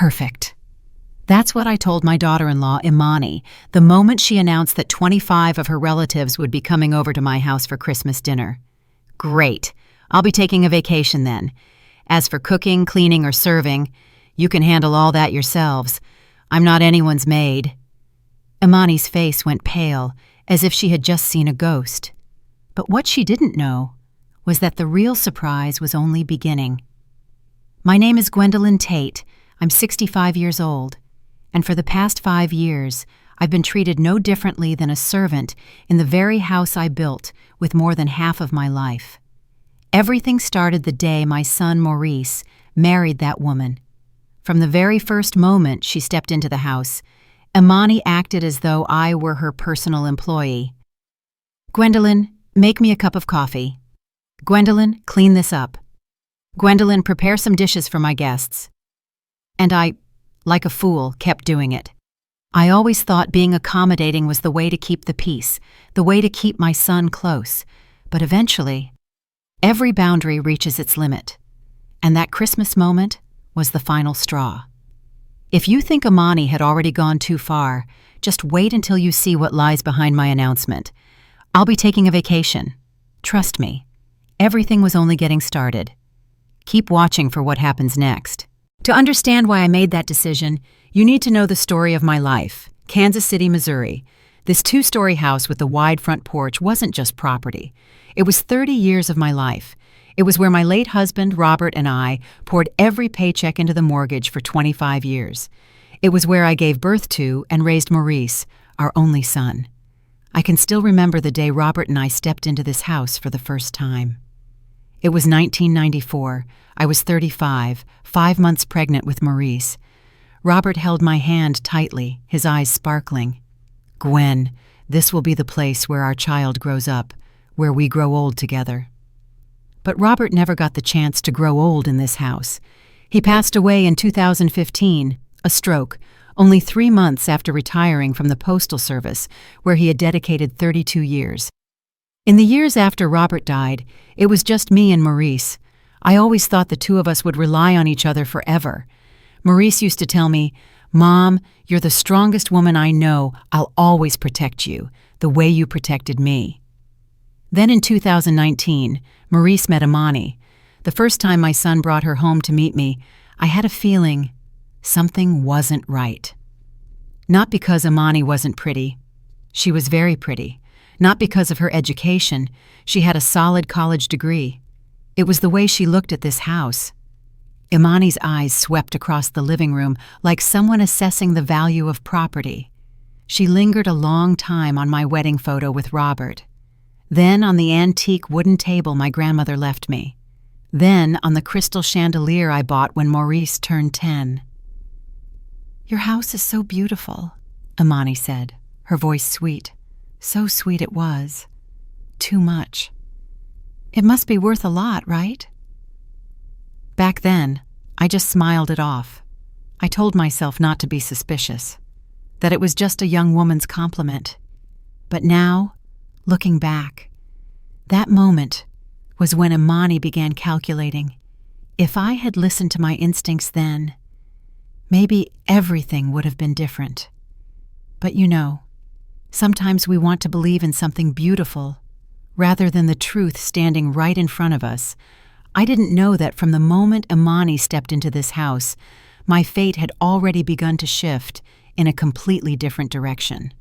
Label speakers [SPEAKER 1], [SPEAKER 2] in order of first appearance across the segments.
[SPEAKER 1] Perfect. That's what I told my daughter-in-law, Imani, the moment she announced that 25 of her relatives would be coming over to my house for Christmas dinner. Great. I'll be taking a vacation then. As for cooking, cleaning, or serving, you can handle all that yourselves. I'm not anyone's maid. Imani's face went pale, as if she had just seen a ghost. But what she didn't know was that the real surprise was only beginning. My name is Gwendolyn Tate. I'm 65 years old, and for the past 5 years, I've been treated no differently than a servant in the very house I built with more than half of my life. Everything started the day my son Maurice married that woman. From the very first moment she stepped into the house, Imani acted as though I were her personal employee. Gwendolyn, make me a cup of coffee. Gwendolyn, clean this up. Gwendolyn, prepare some dishes for my guests. And I, like a fool, kept doing it. I always thought being accommodating was the way to keep the peace, the way to keep my son close. But eventually, every boundary reaches its limit. And that Christmas moment was the final straw. If you think Imani had already gone too far, just wait until you see what lies behind my announcement. I'll be taking a vacation. Trust me, everything was only getting started. Keep watching for what happens next. To understand why I made that decision, you need to know the story of my life, Kansas City, Missouri. This 2-story house with the wide front porch wasn't just property. It was 30 years of my life. It was where my late husband, Robert, and I poured every paycheck into the mortgage for 25 years. It was where I gave birth to and raised Maurice, our only son. I can still remember the day Robert and I stepped into this house for the first time. It was 1994. I was 35, 5 months pregnant with Maurice. Robert held my hand tightly, his eyes sparkling. Gwen, this will be the place where our child grows up, where we grow old together. But Robert never got the chance to grow old in this house. He passed away in 2015, a stroke, only 3 months after retiring from the Postal Service, where he had dedicated 32 years. In the years after Robert died, it was just me and Maurice. I always thought the two of us would rely on each other forever. Maurice used to tell me, "Mom, you're the strongest woman I know. I'll always protect you, the way you protected me." Then in 2019, Maurice met Imani. The first time my son brought her home to meet me, I had a feeling something wasn't right. Not because Imani wasn't pretty. She was very pretty. Not because of her education. She had a solid college degree. It was the way she looked at this house. Imani's eyes swept across the living room like someone assessing the value of property. She lingered a long time on my wedding photo with Robert. Then on the antique wooden table my grandmother left me. Then on the crystal chandelier I bought when Maurice turned 10. "Your house is so beautiful," Imani said, her voice sweet. So sweet it was. Too much. "It must be worth a lot, right?" Back then, I just smiled it off. I told myself not to be suspicious, that it was just a young woman's compliment. But now, looking back, that moment was when Imani began calculating. If I had listened to my instincts then, maybe everything would have been different. But you know, sometimes we want to believe in something beautiful rather than the truth standing right in front of us. I didn't know that from the moment Imani stepped into this house, my fate had already begun to shift in a completely different direction.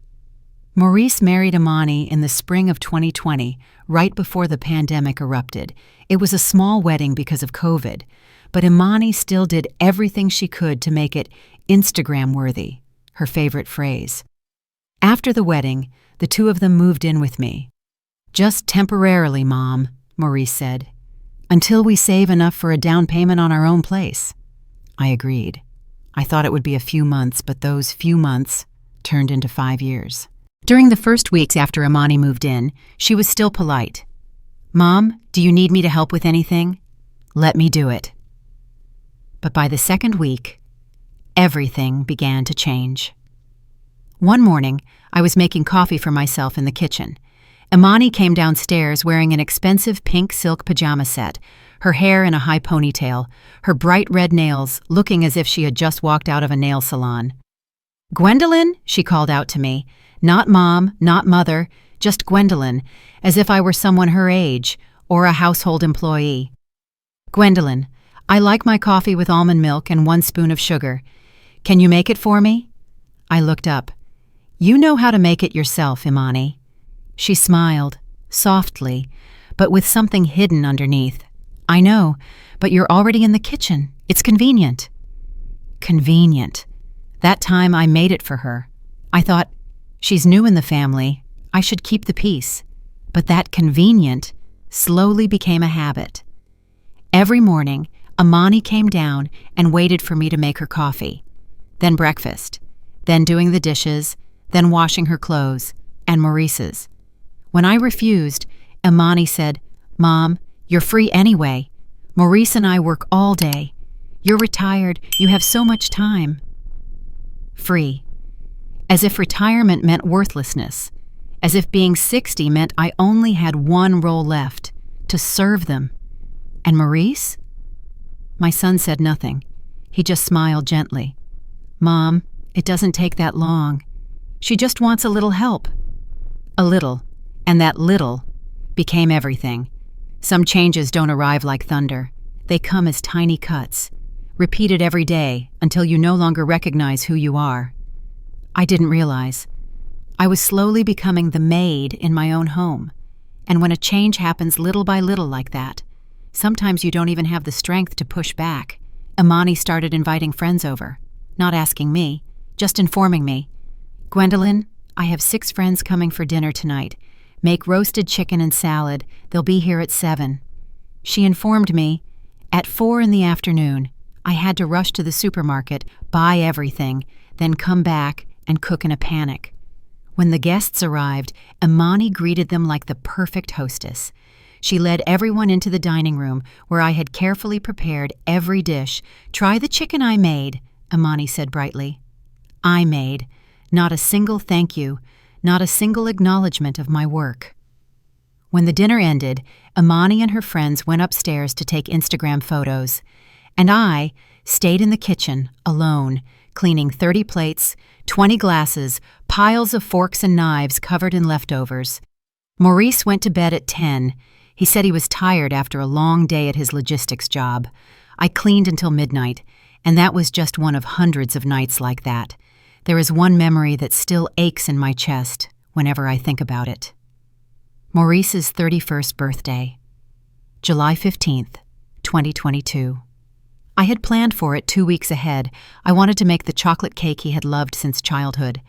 [SPEAKER 1] Maurice married Imani in the spring of 2020, right before the pandemic erupted. It was a small wedding because of COVID, but Imani still did everything she could to make it Instagram-worthy, her favorite phrase. After the wedding, the two of them moved in with me. "Just temporarily, Mom," Maurice said, "until we save enough for a down payment on our own place." I agreed. I thought it would be a few months, but those few months turned into 5 years. During the first weeks after Imani moved in, she was still polite. "Mom, do you need me to help with anything? Let me do it." But by the second week, everything began to change. One morning, I was making coffee for myself in the kitchen. Imani came downstairs wearing an expensive pink silk pajama set, her hair in a high ponytail, her bright red nails looking as if she had just walked out of a nail salon. "Gwendolyn," she called out to me. Not Mom, not Mother, just Gwendolyn, as if I were someone her age or a household employee. "Gwendolyn, I like my coffee with almond milk and 1 spoon of sugar. Can you make it for me?" I looked up. "You know how to make it yourself, Imani." She smiled, softly, but with something hidden underneath. "I know, but you're already in the kitchen. It's convenient." Convenient. That time I made it for her. I thought, she's new in the family. I should keep the peace. But that convenient slowly became a habit. Every morning, Imani came down and waited for me to make her coffee. Then breakfast. Then doing the dishes. Then washing her clothes. And Maurice's. When I refused, Imani said, "Mom, you're free anyway. Maurice and I work all day. You're retired. You have so much time." Free. As if retirement meant worthlessness. As if being 60 meant I only had one role left, to serve them. And Maurice? My son said nothing. He just smiled gently. "Mom, it doesn't take that long. She just wants a little help." A little, and that little became everything. Some changes don't arrive like thunder. They come as tiny cuts, repeated every day until you no longer recognize who you are. I didn't realize. I was slowly becoming the maid in my own home. And when a change happens little by little like that, sometimes you don't even have the strength to push back. Imani started inviting friends over, not asking me, just informing me. "Gwendolyn, I have 6 friends coming for dinner tonight. Make roasted chicken and salad. They'll be here at 7. She informed me, at 4 in the afternoon, I had to rush to the supermarket, buy everything, then come back and cook in a panic. When the guests arrived, Imani greeted them like the perfect hostess. She led everyone into the dining room where I had carefully prepared every dish. "Try the chicken I made," Imani said brightly. I made. Not a single thank you, not a single acknowledgement of my work. When the dinner ended, Imani and her friends went upstairs to take Instagram photos, and I stayed in the kitchen, alone, cleaning 30 plates, 20 glasses, piles of forks and knives covered in leftovers. Maurice went to bed at 10. He said he was tired after a long day at his logistics job. I cleaned until midnight, and that was just one of hundreds of nights like that. There is one memory that still aches in my chest whenever I think about it. Maurice's 31st birthday, July 15th, 2022. I had planned for it 2 weeks ahead. I wanted to make the chocolate cake he had loved since childhood.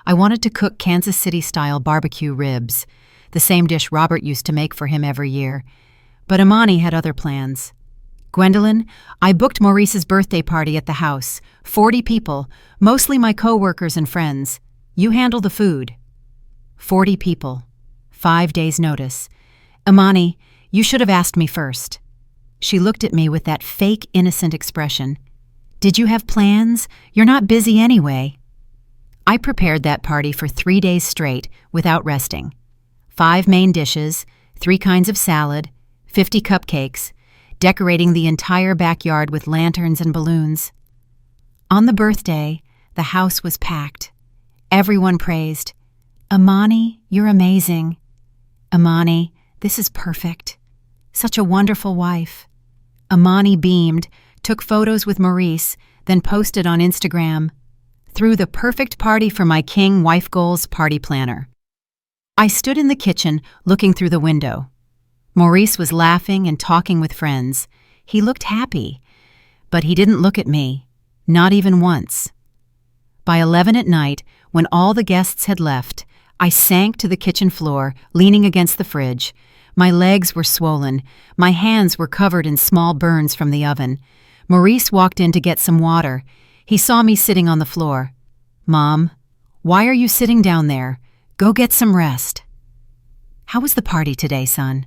[SPEAKER 1] I wanted to cook Kansas City-style barbecue ribs, the same dish Robert used to make for him every year. But Imani had other plans. "Gwendolyn, I booked Maurice's birthday party at the house. 40 people, mostly my co-workers and friends. You handle the food." 40 people. 5 days' notice. "Imani, you should have asked me first." She looked at me with that fake, innocent expression. "Did you have plans? You're not busy anyway." I prepared that party for 3 days straight, without resting. 5 main dishes, 3 kinds of salad, 50 cupcakes, decorating the entire backyard with lanterns and balloons. On the birthday, the house was packed. Everyone praised, "Imani, you're amazing. Imani, this is perfect. Such a wonderful wife." Imani beamed, took photos with Maurice, then posted on Instagram, "Threw the perfect party for my King Wife Goals party planner." I stood in the kitchen, looking through the window. Maurice was laughing and talking with friends. He looked happy, but he didn't look at me, not even once. By 11 at night, when all the guests had left, I sank to the kitchen floor, leaning against the fridge. My legs were swollen. My hands were covered in small burns from the oven. Maurice walked in to get some water. He saw me sitting on the floor. "Mom, why are you sitting down there? Go get some rest." "How was the party today, son?"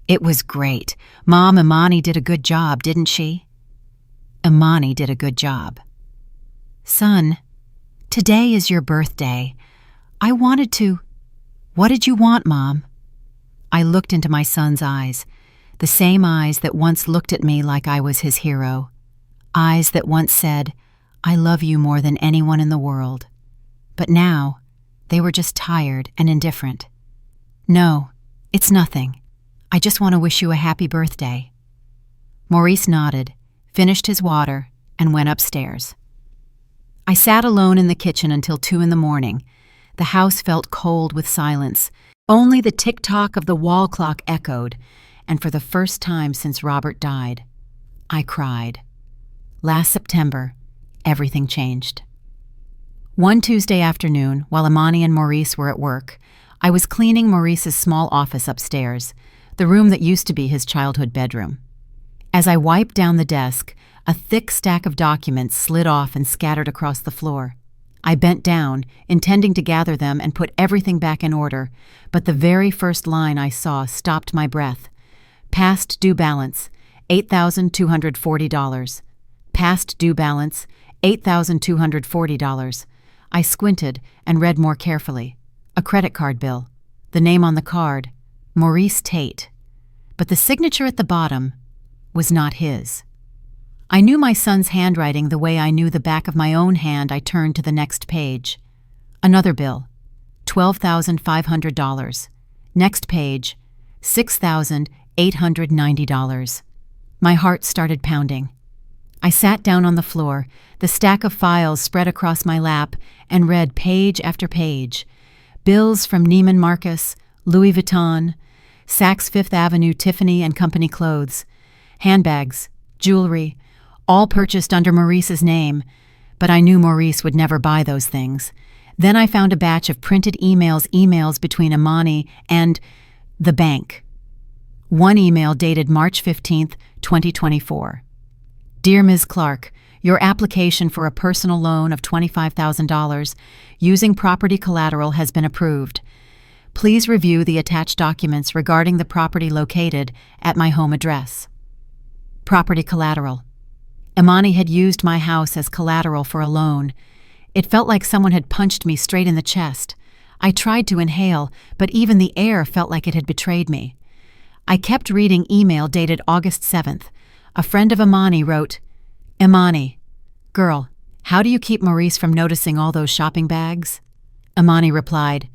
[SPEAKER 1] "It was great. Mom, Imani did a good job, didn't she?" "Imani did a good job." "Son, today is your birthday. I wanted to—" "What did you want, Mom?" I looked into my son's eyes. the same eyes that once looked at me like I was his hero, eyes that once said, "I love you more than anyone in the world." But now, they were just tired and indifferent. "No, it's nothing. I just want to wish you a happy birthday." Maurice nodded, finished his water, and went upstairs. I sat alone in the kitchen until 2 in the morning. The house felt cold with silence. Only the tick-tock of the wall clock echoed, and for the first time since Robert died, I cried. Last September, everything changed. One Tuesday afternoon, while Imani and Maurice were at work, I was cleaning Maurice's small office upstairs, the room that used to be his childhood bedroom. As I wiped down the desk, a thick stack of documents slid off and scattered across the floor. I bent down, intending to gather them and put everything back in order, but the very first line I saw stopped my breath. Past due balance, $8,240. Past due balance, $8,240. I squinted and read more carefully. A credit card bill. The name on the card, Maurice Tate. But the signature at the bottom was not his. I knew my son's handwriting the way I knew the back of my own hand. I turned to the next page. Another bill, $12,500. Next page, $6,890. My heart started pounding. I sat down on the floor, the stack of files spread across my lap, and read page after page. Bills from Neiman Marcus, Louis Vuitton, Saks Fifth Avenue Tiffany and Company clothes, handbags, jewelry, all purchased under Maurice's name, but I knew Maurice would never buy those things. Then I found a batch of printed emails between Imani and the bank. One email dated March 15th, 2024. Dear Ms. Clark, your application for a personal loan of $25,000 using property collateral has been approved. Please review the attached documents regarding the property located at my home address. Property collateral. Imani had used my house as collateral for a loan. It felt like someone had punched me straight in the chest. I tried to inhale, but even the air felt like it had betrayed me. I kept reading email dated August 7th. A friend of Imani wrote, Imani, girl, how do you keep Maurice from noticing all those shopping bags? Imani replied,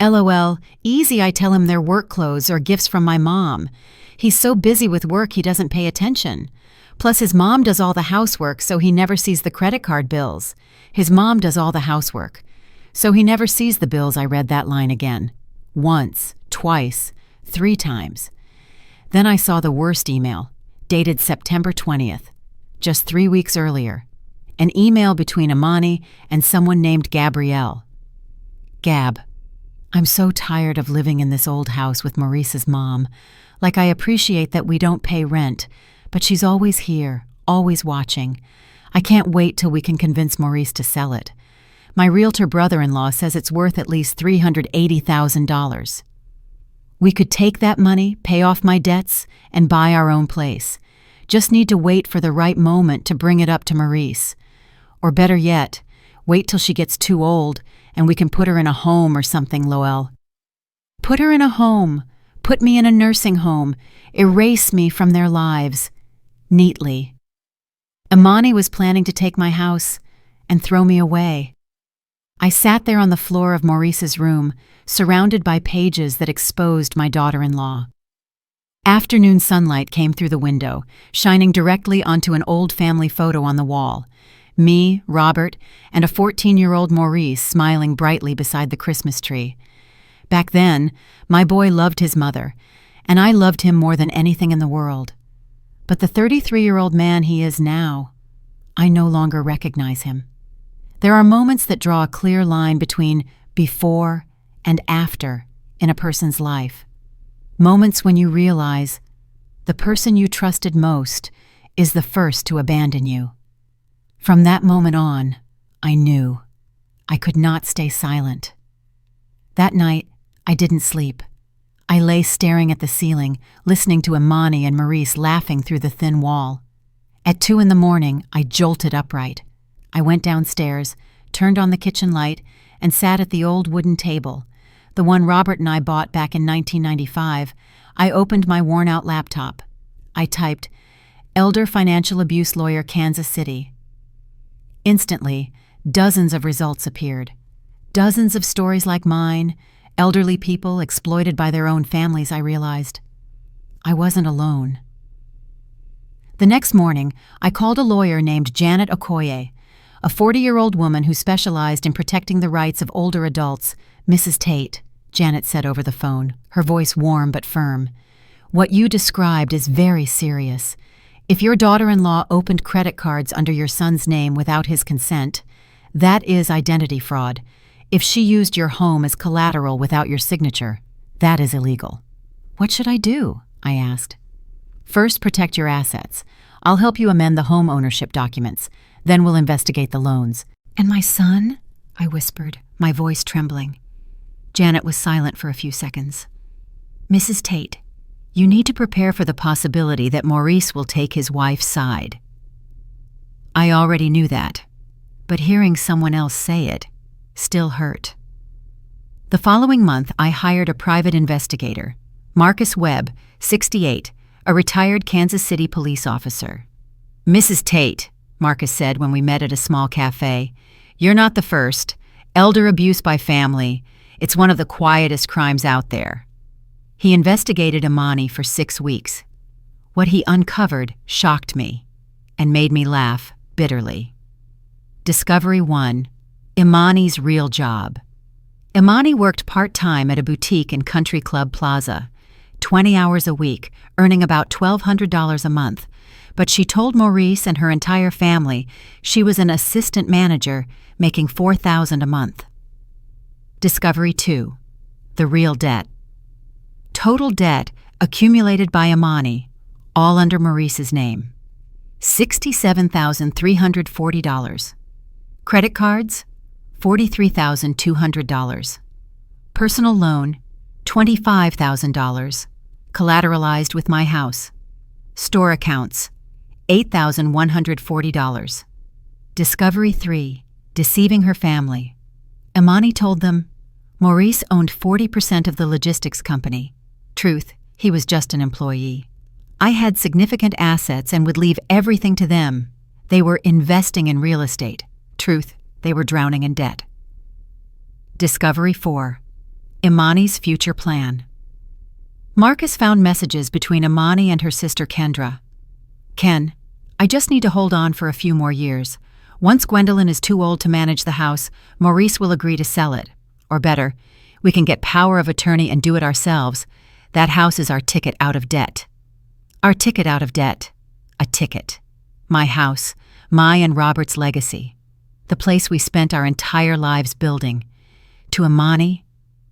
[SPEAKER 1] LOL, easy. I tell him they're work clothes or gifts from my mom. He's so busy with work he doesn't pay attention. Plus his mom does all the housework, so he never sees the credit card bills. His mom does all the housework, so he never sees the bills. I read that line again. Once, twice, 3 times. Then I saw the worst email, dated September 20th, just 3 weeks earlier. An email between Imani and someone named Gabrielle. Gab, I'm so tired of living in this old house with Maurice's mom. Like, I appreciate that we don't pay rent, but she's always here, always watching. I can't wait till we can convince Maurice to sell it. My realtor brother-in-law says it's worth at least $380,000. We could take that money, pay off my debts, and buy our own place. Just need to wait for the right moment to bring it up to Maurice. Or better yet, wait till she gets too old and we can put her in a home or something, Loel. Put her in a home. Put me in a nursing home. Erase me from their lives. Neatly. Imani was planning to take my house and throw me away. I sat there on the floor of Maurice's room, surrounded by pages that exposed my daughter-in-law. Afternoon sunlight came through the window, shining directly onto an old family photo on the wall. Me, Robert, and a 14-year-old Maurice smiling brightly beside the Christmas tree. Back then, my boy loved his mother, and I loved him more than anything in the world. But the 33-year-old man he is now, I no longer recognize him. There are moments that draw a clear line between before and after in a person's life. Moments when you realize the person you trusted most is the first to abandon you. From that moment on, I knew I could not stay silent. That night, I didn't sleep. I lay staring at the ceiling, listening to Imani and Maurice laughing through the thin wall. At 2 in the morning, I jolted upright. I went downstairs, turned on the kitchen light, and sat at the old wooden table, the one Robert and I bought back in 1995. I opened my worn-out laptop. I typed, Elder Financial Abuse Lawyer, Kansas City. Instantly, dozens of results appeared. Dozens of stories like mine, elderly people exploited by their own families, I realized. I wasn't alone. The next morning, I called a lawyer named Janet Okoye, a 40-year-old woman who specialized in protecting the rights of older adults. Mrs. Tate, Janet said over the phone, her voice warm but firm. What you described is very serious. If your daughter-in-law opened credit cards under your son's name without his consent, that is identity fraud. If she used your home as collateral without your signature, that is illegal. What should I do? I asked. First, protect your assets. I'll help you amend the home ownership documents. Then we'll investigate the loans. And my son? I whispered, my voice trembling. Janet was silent for a few seconds. Mrs. Tate, you need to prepare for the possibility that Maurice will take his wife's side. I already knew that, but hearing someone else say it still hurt. The following month, I hired a private investigator, Marcus Webb, 68, a retired Kansas City police officer. Mrs. Tate, Marcus said when we met at a small cafe, you're not the first. Elder abuse by family. It's one of the quietest crimes out there. He investigated Imani for 6 weeks. What he uncovered shocked me and made me laugh bitterly. Discovery 1. Imani's real job. Imani worked part-time at a boutique in Country Club Plaza, 20 hours a week, earning about $1,200 a month. But she told Maurice and her entire family she was an assistant manager making $4,000 a month. Discovery 2. The real debt. Total debt accumulated by Imani, all under Maurice's name. $67,340. Credit cards, $43,200. Personal loan, $25,000, collateralized with my house. Store accounts, $8,140. Discovery 3. Deceiving her family. Imani told them Maurice owned 40% of the logistics company. Truth, he was just an employee. I had significant assets and would leave everything to them. They were investing in real estate. Truth, they were drowning in debt. Discovery 4. Imani's future plan. Marcus found messages between Imani and her sister Kendra. Ken, I just need to hold on for a few more years. Once Gwendolyn is too old to manage the house, Maurice will agree to sell it. Or better, we can get power of attorney and do it ourselves. That house is our ticket out of debt. Our ticket out of debt. A ticket. My house, my and Robert's legacy. The place we spent our entire lives building. To Imani,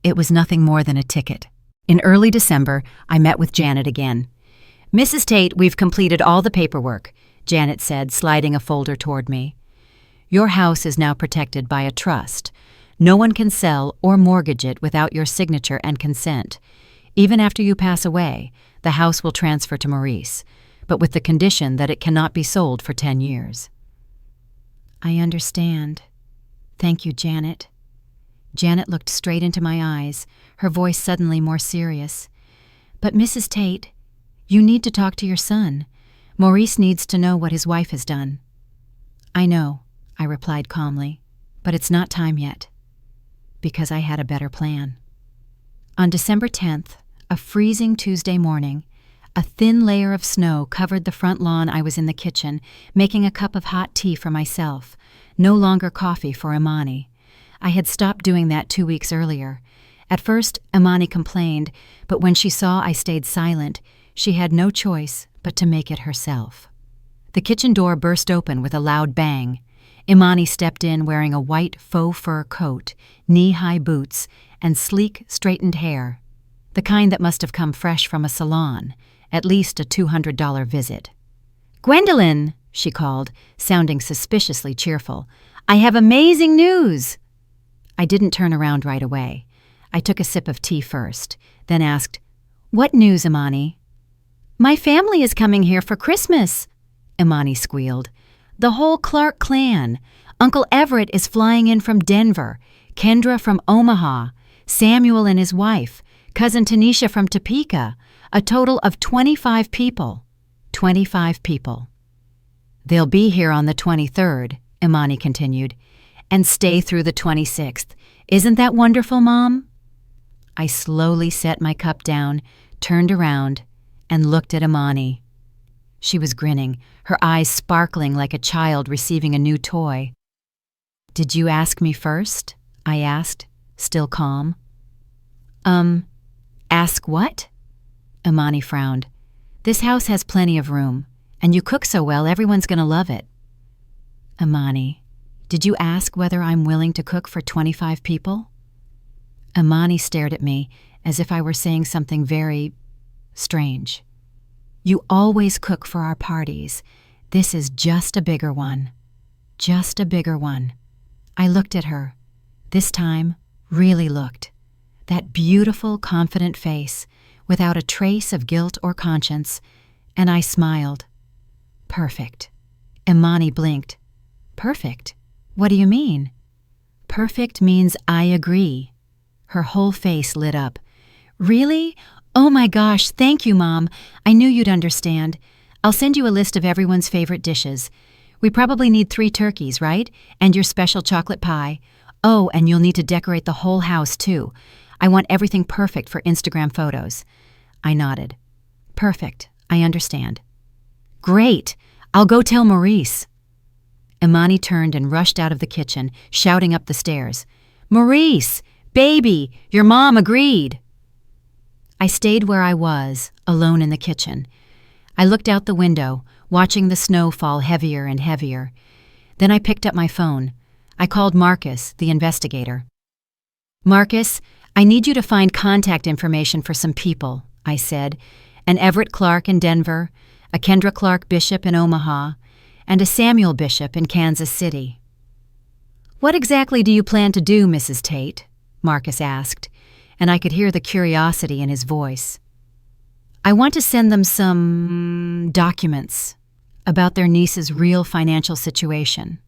[SPEAKER 1] it was nothing more than a ticket. In early December, I met with Janet again. Mrs. Tate, we've completed all the paperwork, Janet said, sliding a folder toward me. Your house is now protected by a trust. No one can sell or mortgage it without your signature and consent. Even after you pass away, the house will transfer to Maurice, but with the condition that it cannot be sold for 10 years. I understand. Thank you, Janet. Janet looked straight into my eyes, her voice suddenly more serious. But Mrs. Tate, you need to talk to your son. Maurice needs to know what his wife has done. I know, I replied calmly, but it's not time yet. Because I had a better plan. On December 10th, a freezing Tuesday morning, a thin layer of snow covered the front lawn. I was in the kitchen, making a cup of hot tea for myself, no longer coffee for Imani. I had stopped doing that 2 weeks earlier. At first, Imani complained, but when she saw I stayed silent, she had no choice but to make it herself. The kitchen door burst open with a loud bang. Imani stepped in wearing a white faux fur coat, knee-high boots, and sleek, straightened hair, the kind that must have come fresh from a salon, at least a $200 visit. "Gwendolyn," she called, sounding suspiciously cheerful, "I have amazing news." I didn't turn around right away. I took a sip of tea first, then asked, "What news, Imani?" "My family is coming here for Christmas," Imani squealed. "The whole Clark clan. Uncle Everett is flying in from Denver, Kendra from Omaha, Samuel and his wife, Cousin Tanisha from Topeka, A total of 25 people. 25 people. They'll be here on the 23rd, Imani continued, and stay through the 26th. Isn't that wonderful, Mom? I slowly set my cup down, turned around, and looked at Imani. She was grinning, her eyes sparkling like a child receiving a new toy. Did you ask me first? I asked, still calm. Ask what? Imani frowned. This house has plenty of room, and you cook so well everyone's gonna love it. Imani, did you ask whether I'm willing to cook for 25 people? Imani stared at me as if I were saying something very strange. You always cook for our parties. This is just a bigger one. Just a bigger one. I looked at her. This time, really looked. That beautiful, confident face, without a trace of guilt or conscience, and I smiled. Perfect. Imani blinked. Perfect? What do you mean? Perfect means I agree. Her whole face lit up. Really? Oh my gosh, thank you, Mom. I knew you'd understand. I'll send you a list of everyone's favorite dishes. We probably need 3 turkeys, right? And your special chocolate pie. Oh, and you'll need to decorate the whole house, too. I want everything perfect for Instagram photos. I nodded. Perfect. I understand. Great. I'll go tell Maurice. Imani turned and rushed out of the kitchen, shouting up the stairs. Maurice! Baby! Your mom agreed! I stayed where I was, alone in the kitchen. I looked out the window, watching the snow fall heavier and heavier. Then I picked up my phone. I called Marcus, the investigator. Marcus, I need you to find contact information for some people, I said. An Everett Clark in Denver, a Kendra Clark Bishop in Omaha, and a Samuel Bishop in Kansas City. What exactly do you plan to do, Mrs. Tate? Marcus asked, and I could hear the curiosity in his voice. I want to send them some documents about their niece's real financial situation.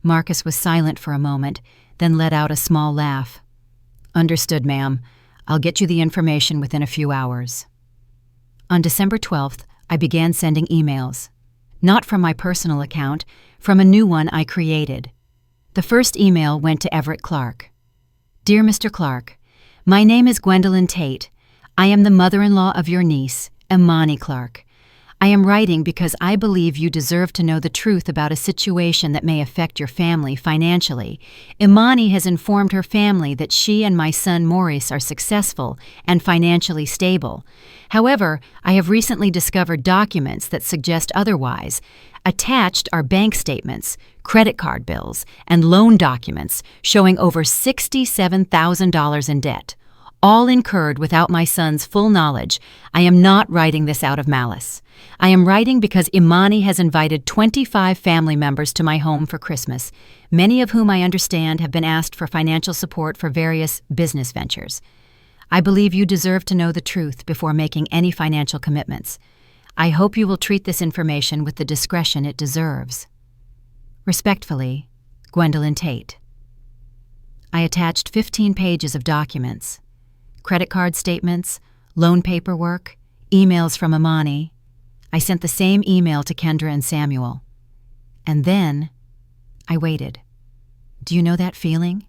[SPEAKER 1] Marcus was silent for a moment, then let out a small laugh. Understood, ma'am. I'll get you the information within a few hours. On December 12th, I began sending emails. Not from my personal account, from a new one I created. The first email went to Everett Clark. Dear Mr. Clark, my name is Gwendolyn Tate. I am the mother-in-law of your niece, Imani Clark. I am writing because I believe you deserve to know the truth about a situation that may affect your family financially. Imani has informed her family that she and my son Maurice are successful and financially stable. However, I have recently discovered documents that suggest otherwise. Attached are bank statements, credit card bills, and loan documents showing over $67,000 in debt, all incurred without my son's full knowledge. I am not writing this out of malice. I am writing because Imani has invited 25 family members to my home for Christmas, many of whom I understand have been asked for financial support for various business ventures. I believe you deserve to know the truth before making any financial commitments. I hope you will treat this information with the discretion it deserves. Respectfully, Gwendolyn Tate. I attached 15 pages of documents, credit card statements, loan paperwork, emails from Imani. I sent the same email to Kendra and Samuel. And then I waited. Do you know that feeling?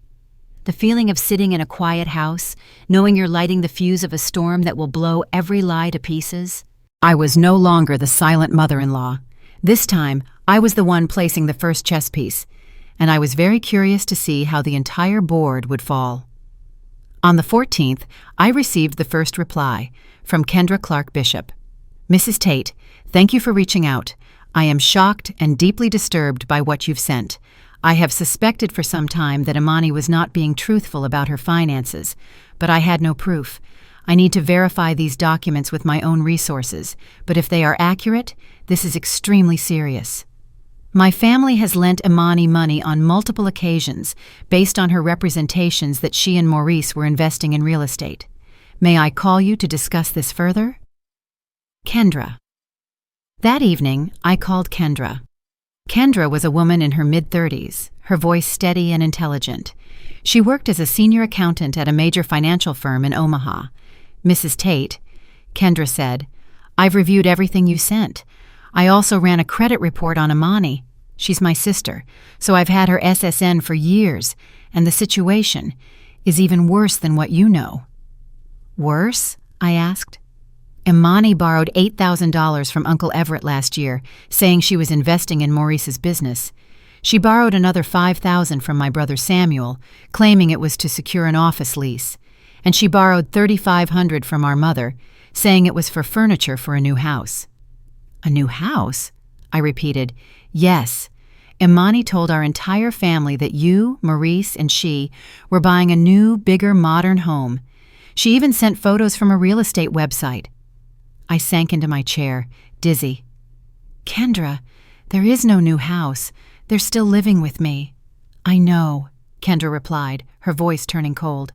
[SPEAKER 1] The feeling of sitting in a quiet house, knowing you're lighting the fuse of a storm that will blow every lie to pieces? I was no longer the silent mother-in-law. This time, I was the one placing the first chess piece, and I was very curious to see how the entire board would fall. On the 14th, I received the first reply from Kendra Clark Bishop. Mrs. Tate, thank you for reaching out. I am shocked and deeply disturbed by what you've sent. I have suspected for some time that Imani was not being truthful about her finances, but I had no proof. I need to verify these documents with my own resources, but if they are accurate, this is extremely serious. My family has lent Imani money on multiple occasions based on her representations that she and Maurice were investing in real estate. May I call you to discuss this further? Kendra. That evening, I called Kendra. Kendra was a woman in her mid-30s, her voice steady and intelligent. She worked as a senior accountant at a major financial firm in Omaha. Mrs. Tate, Kendra said. "I've reviewed everything you sent. I also ran a credit report on Imani. She's my sister, so I've had her SSN for years, and the situation is even worse than what you know." "Worse?" I asked. "Imani borrowed $8,000 from Uncle Everett last year, saying she was investing in Maurice's business. She borrowed another $5,000 from my brother Samuel, claiming it was to secure an office lease. And she borrowed $3,500 from our mother, saying it was for furniture for a new house." "A new house?" I repeated. "Yes. Imani told our entire family that you, Maurice, and she were buying a new, bigger, modern home. She even sent photos from a real estate website." I sank into my chair, dizzy. "Kendra, there is no new house. They're still living with me." "I know," Kendra replied, her voice turning cold.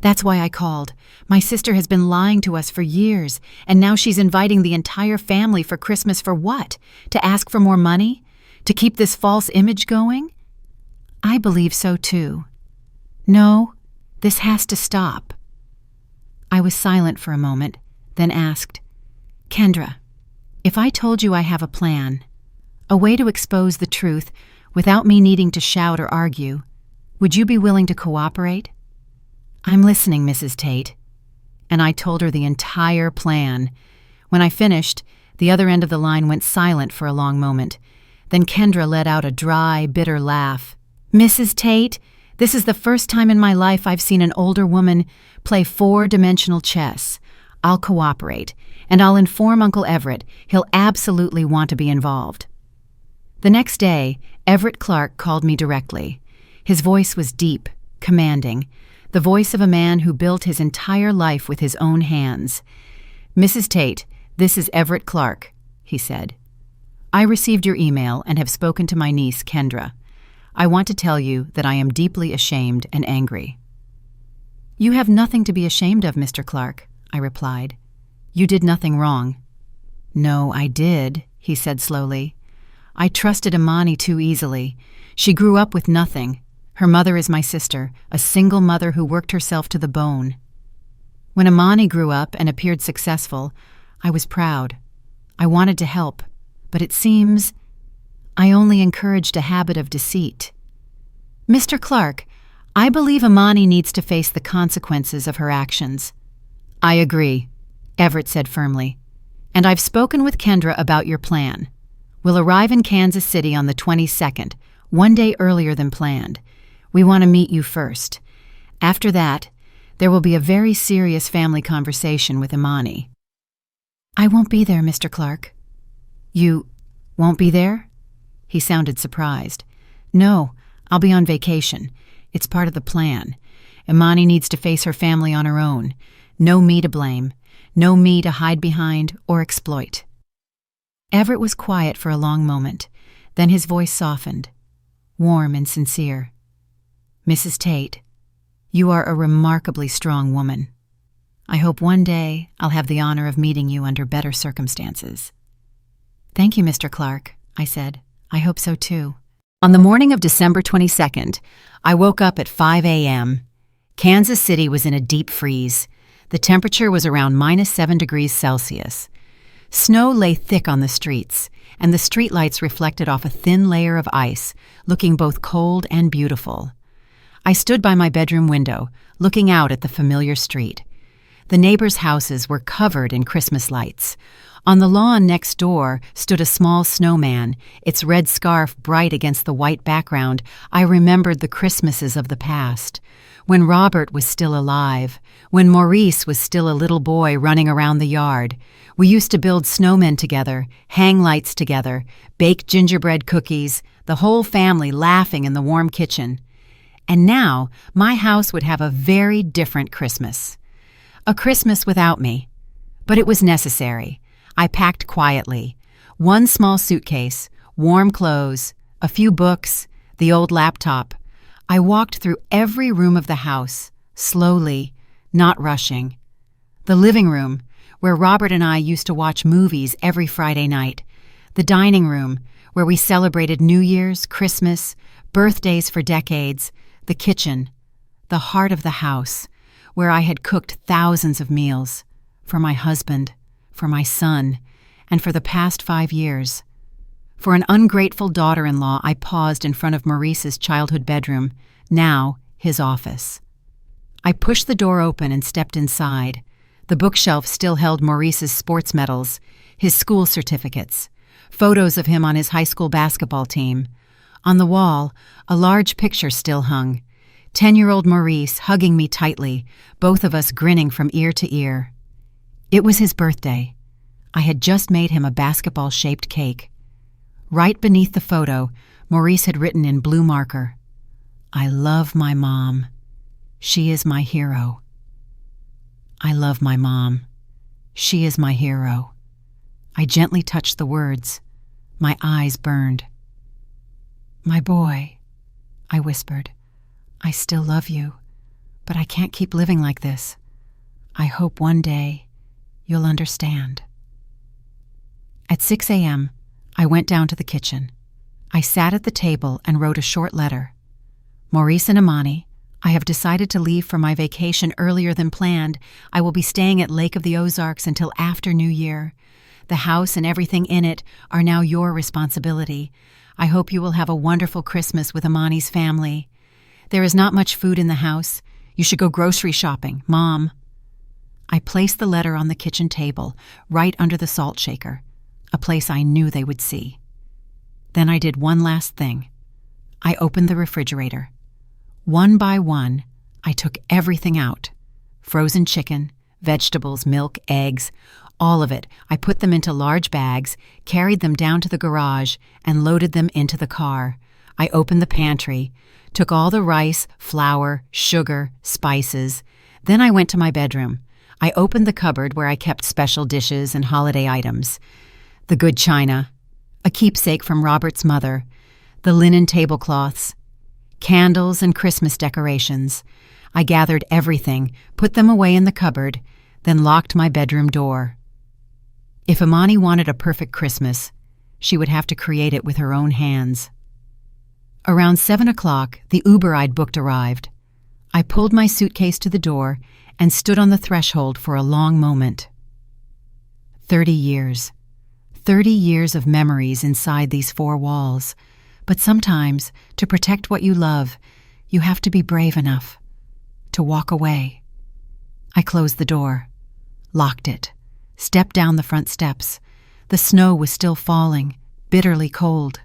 [SPEAKER 1] "That's why I called. My sister has been lying to us for years, and now she's inviting the entire family for Christmas for what? To ask for more money? To keep this false image going?" "I believe so too. No, this has to stop." I was silent for a moment, then asked, "Kendra, if I told you I have a plan, a way to expose the truth without me needing to shout or argue, would you be willing to cooperate?" "I'm listening, Mrs. Tate." And I told her the entire plan. When I finished, the other end of the line went silent for a long moment. Then Kendra let out a dry, bitter laugh. "Mrs. Tate, this is the first time in my life I've seen an older woman play four-dimensional chess. I'll cooperate, and I'll inform Uncle Everett. He'll absolutely want to be involved." The next day, Everett Clark called me directly. His voice was deep, commanding, the voice of a man who built his entire life with his own hands. "Mrs. Tate, this is Everett Clark," he said. "I received your email and have spoken to my niece, Kendra. I want to tell you that I am deeply ashamed and angry." "You have nothing to be ashamed of, Mr. Clark," I replied. "You did nothing wrong." "No, I did," he said slowly. "I trusted Imani too easily. She grew up with nothing. Her mother is my sister, a single mother who worked herself to the bone. When Imani grew up and appeared successful, I was proud. I wanted to help, but it seems I only encouraged a habit of deceit. Mr. Clark, I believe Imani needs to face the consequences of her actions." "I agree," Everett said firmly. "And I've spoken with Kendra about your plan. We'll arrive in Kansas City on the 22nd, one day earlier than planned. We want to meet you first. After that, there will be a very serious family conversation with Imani." "I won't be there, Mr. Clark." "You won't be there?" He sounded surprised. "No, I'll be on vacation. It's part of the plan. Imani needs to face her family on her own. No me to blame. No me to hide behind or exploit." Everett was quiet for a long moment. Then his voice softened, warm and sincere. "Mrs. Tate, you are a remarkably strong woman. I hope one day I'll have the honor of meeting you under better circumstances." "Thank you, Mr. Clark," I said. "I hope so too." On the morning of December 22nd, I woke up at 5 a.m. Kansas City was in a deep freeze. The temperature was around -7 degrees Celsius. Snow lay thick on the streets, and the streetlights reflected off a thin layer of ice, looking both cold and beautiful. I stood by my bedroom window, looking out at the familiar street. The neighbors' houses were covered in Christmas lights. On the lawn next door stood a small snowman, its red scarf bright against the white background. I remembered the Christmases of the past, when Robert was still alive, when Maurice was still a little boy running around the yard. We used to build snowmen together, hang lights together, bake gingerbread cookies, the whole family laughing in the warm kitchen. And now my house would have a very different Christmas. A Christmas without me. But it was necessary. I packed quietly. One small suitcase, warm clothes, a few books, the old laptop. I walked through every room of the house, slowly, not rushing. The living room, where Robert and I used to watch movies every Friday night. The dining room, where we celebrated New Year's, Christmas, birthdays for decades. The kitchen, the heart of the house, where I had cooked thousands of meals for my husband, for my son, and for the past 5 years. For an ungrateful daughter-in-law, I paused in front of Maurice's childhood bedroom, now his office. I pushed the door open and stepped inside. The bookshelf still held Maurice's sports medals, his school certificates, photos of him on his high school basketball team. On the wall, a large picture still hung. 10-year-old Maurice hugging me tightly, both of us grinning from ear to ear. It was his birthday. I had just made him a basketball-shaped cake. Right beneath the photo, Maurice had written in blue marker, "I love my mom. She is my hero. I love my mom. She is my hero." I gently touched the words. My eyes burned. "My boy," I whispered, "I still love you, but I can't keep living like this. I hope one day you'll understand." At 6 a.m., I went down to the kitchen. I sat at the table and wrote a short letter. "Maurice and Imani, I have decided to leave for my vacation earlier than planned. I will be staying at Lake of the Ozarks until after New Year. The house and everything in it are now your responsibility. I hope you will have a wonderful Christmas with Imani's family. There is not much food in the house. You should go grocery shopping, Mom." I placed the letter on the kitchen table, right under the salt shaker, a place I knew they would see. Then I did one last thing. I opened the refrigerator. One by one, I took everything out. Frozen chicken, vegetables, milk, eggs, all of it. I put them into large bags, carried them down to the garage, and loaded them into the car. I opened the pantry, took all the rice, flour, sugar, spices. Then I went to my bedroom. I opened the cupboard where I kept special dishes and holiday items. The good china, a keepsake from Robert's mother, the linen tablecloths, candles and Christmas decorations. I gathered everything, put them away in the cupboard, then locked my bedroom door. If Imani wanted a perfect Christmas, she would have to create it with her own hands. Around 7 o'clock, the Uber I'd booked arrived. I pulled my suitcase to the door and stood on the threshold for a long moment. 30 years. 30 years of memories inside these 4 walls. But sometimes, to protect what you love, you have to be brave enough to walk away. I closed the door, locked it, stepped down the front steps. The snow was still falling, bitterly cold.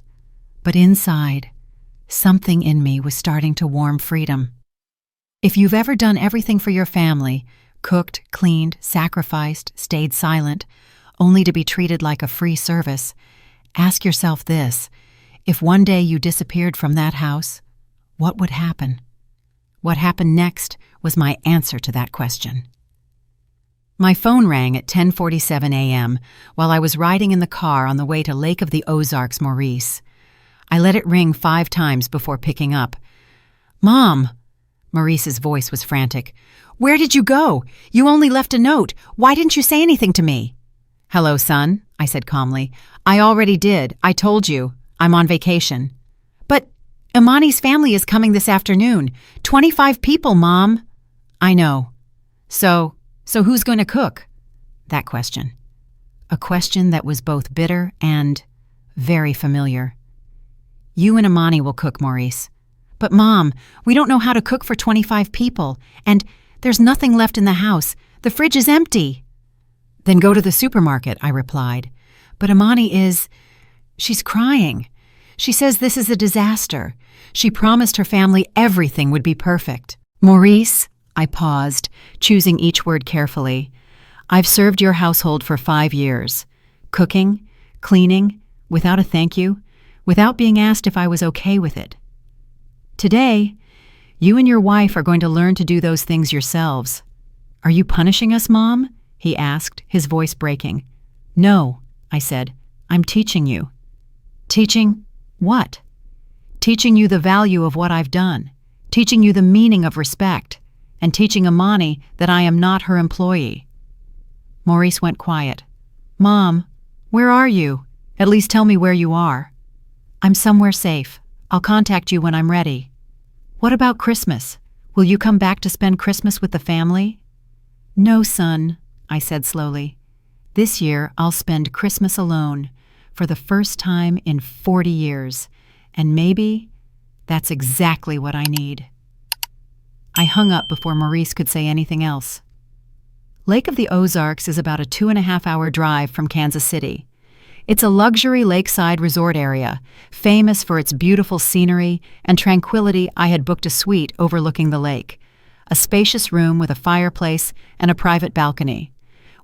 [SPEAKER 1] But inside, something in me was starting to warm freedom. If you've ever done everything for your family, cooked, cleaned, sacrificed, stayed silent, only to be treated like a free service, ask yourself this: if one day you disappeared from that house, what would happen? What happened next was my answer to that question. My phone rang at 10:47 a.m. while I was riding in the car on the way to Lake of the Ozarks, Maurice. I let it ring 5 times before picking up. "Mom!" Maurice's voice was frantic. "Where did you go? You only left a note. Why didn't you say anything to me?" "Hello, son," I said calmly. "I already did. I told you. I'm on vacation." "But Imani's family is coming this afternoon. 25 people, Mom." "I know. So who's going to cook?" That question. A question that was both bitter and very familiar. "You and Imani will cook, Maurice." "But Mom, we don't know how to cook for 25 people, and there's nothing left in the house. The fridge is empty." "Then go to the supermarket," I replied. "But Imani she's crying. She says this is a disaster. She promised her family everything would be perfect." "Maurice," I paused, choosing each word carefully. "I've served your household for 5 years. Cooking, cleaning, without a thank you, without being asked if I was okay with it. Today, you and your wife are going to learn to do those things yourselves." "Are you punishing us, Mom?" he asked, his voice breaking. "No," I said. "I'm teaching you." "Teaching what?" "Teaching you the value of what I've done, teaching you the meaning of respect, and teaching Imani that I am not her employee." Maurice went quiet. "Mom, where are you? At least tell me where you are." "I'm somewhere safe. I'll contact you when I'm ready." "What about Christmas? Will you come back to spend Christmas with the family?" "No, son," I said slowly. This year, I'll spend Christmas alone for the first time in 40 years, and maybe that's exactly what I need. I hung up before Maurice could say anything else. Lake of the Ozarks is about a 2.5-hour drive from Kansas City. It's a luxury lakeside resort area, famous for its beautiful scenery and tranquility. I had booked a suite overlooking the lake, a spacious room with a fireplace and a private balcony.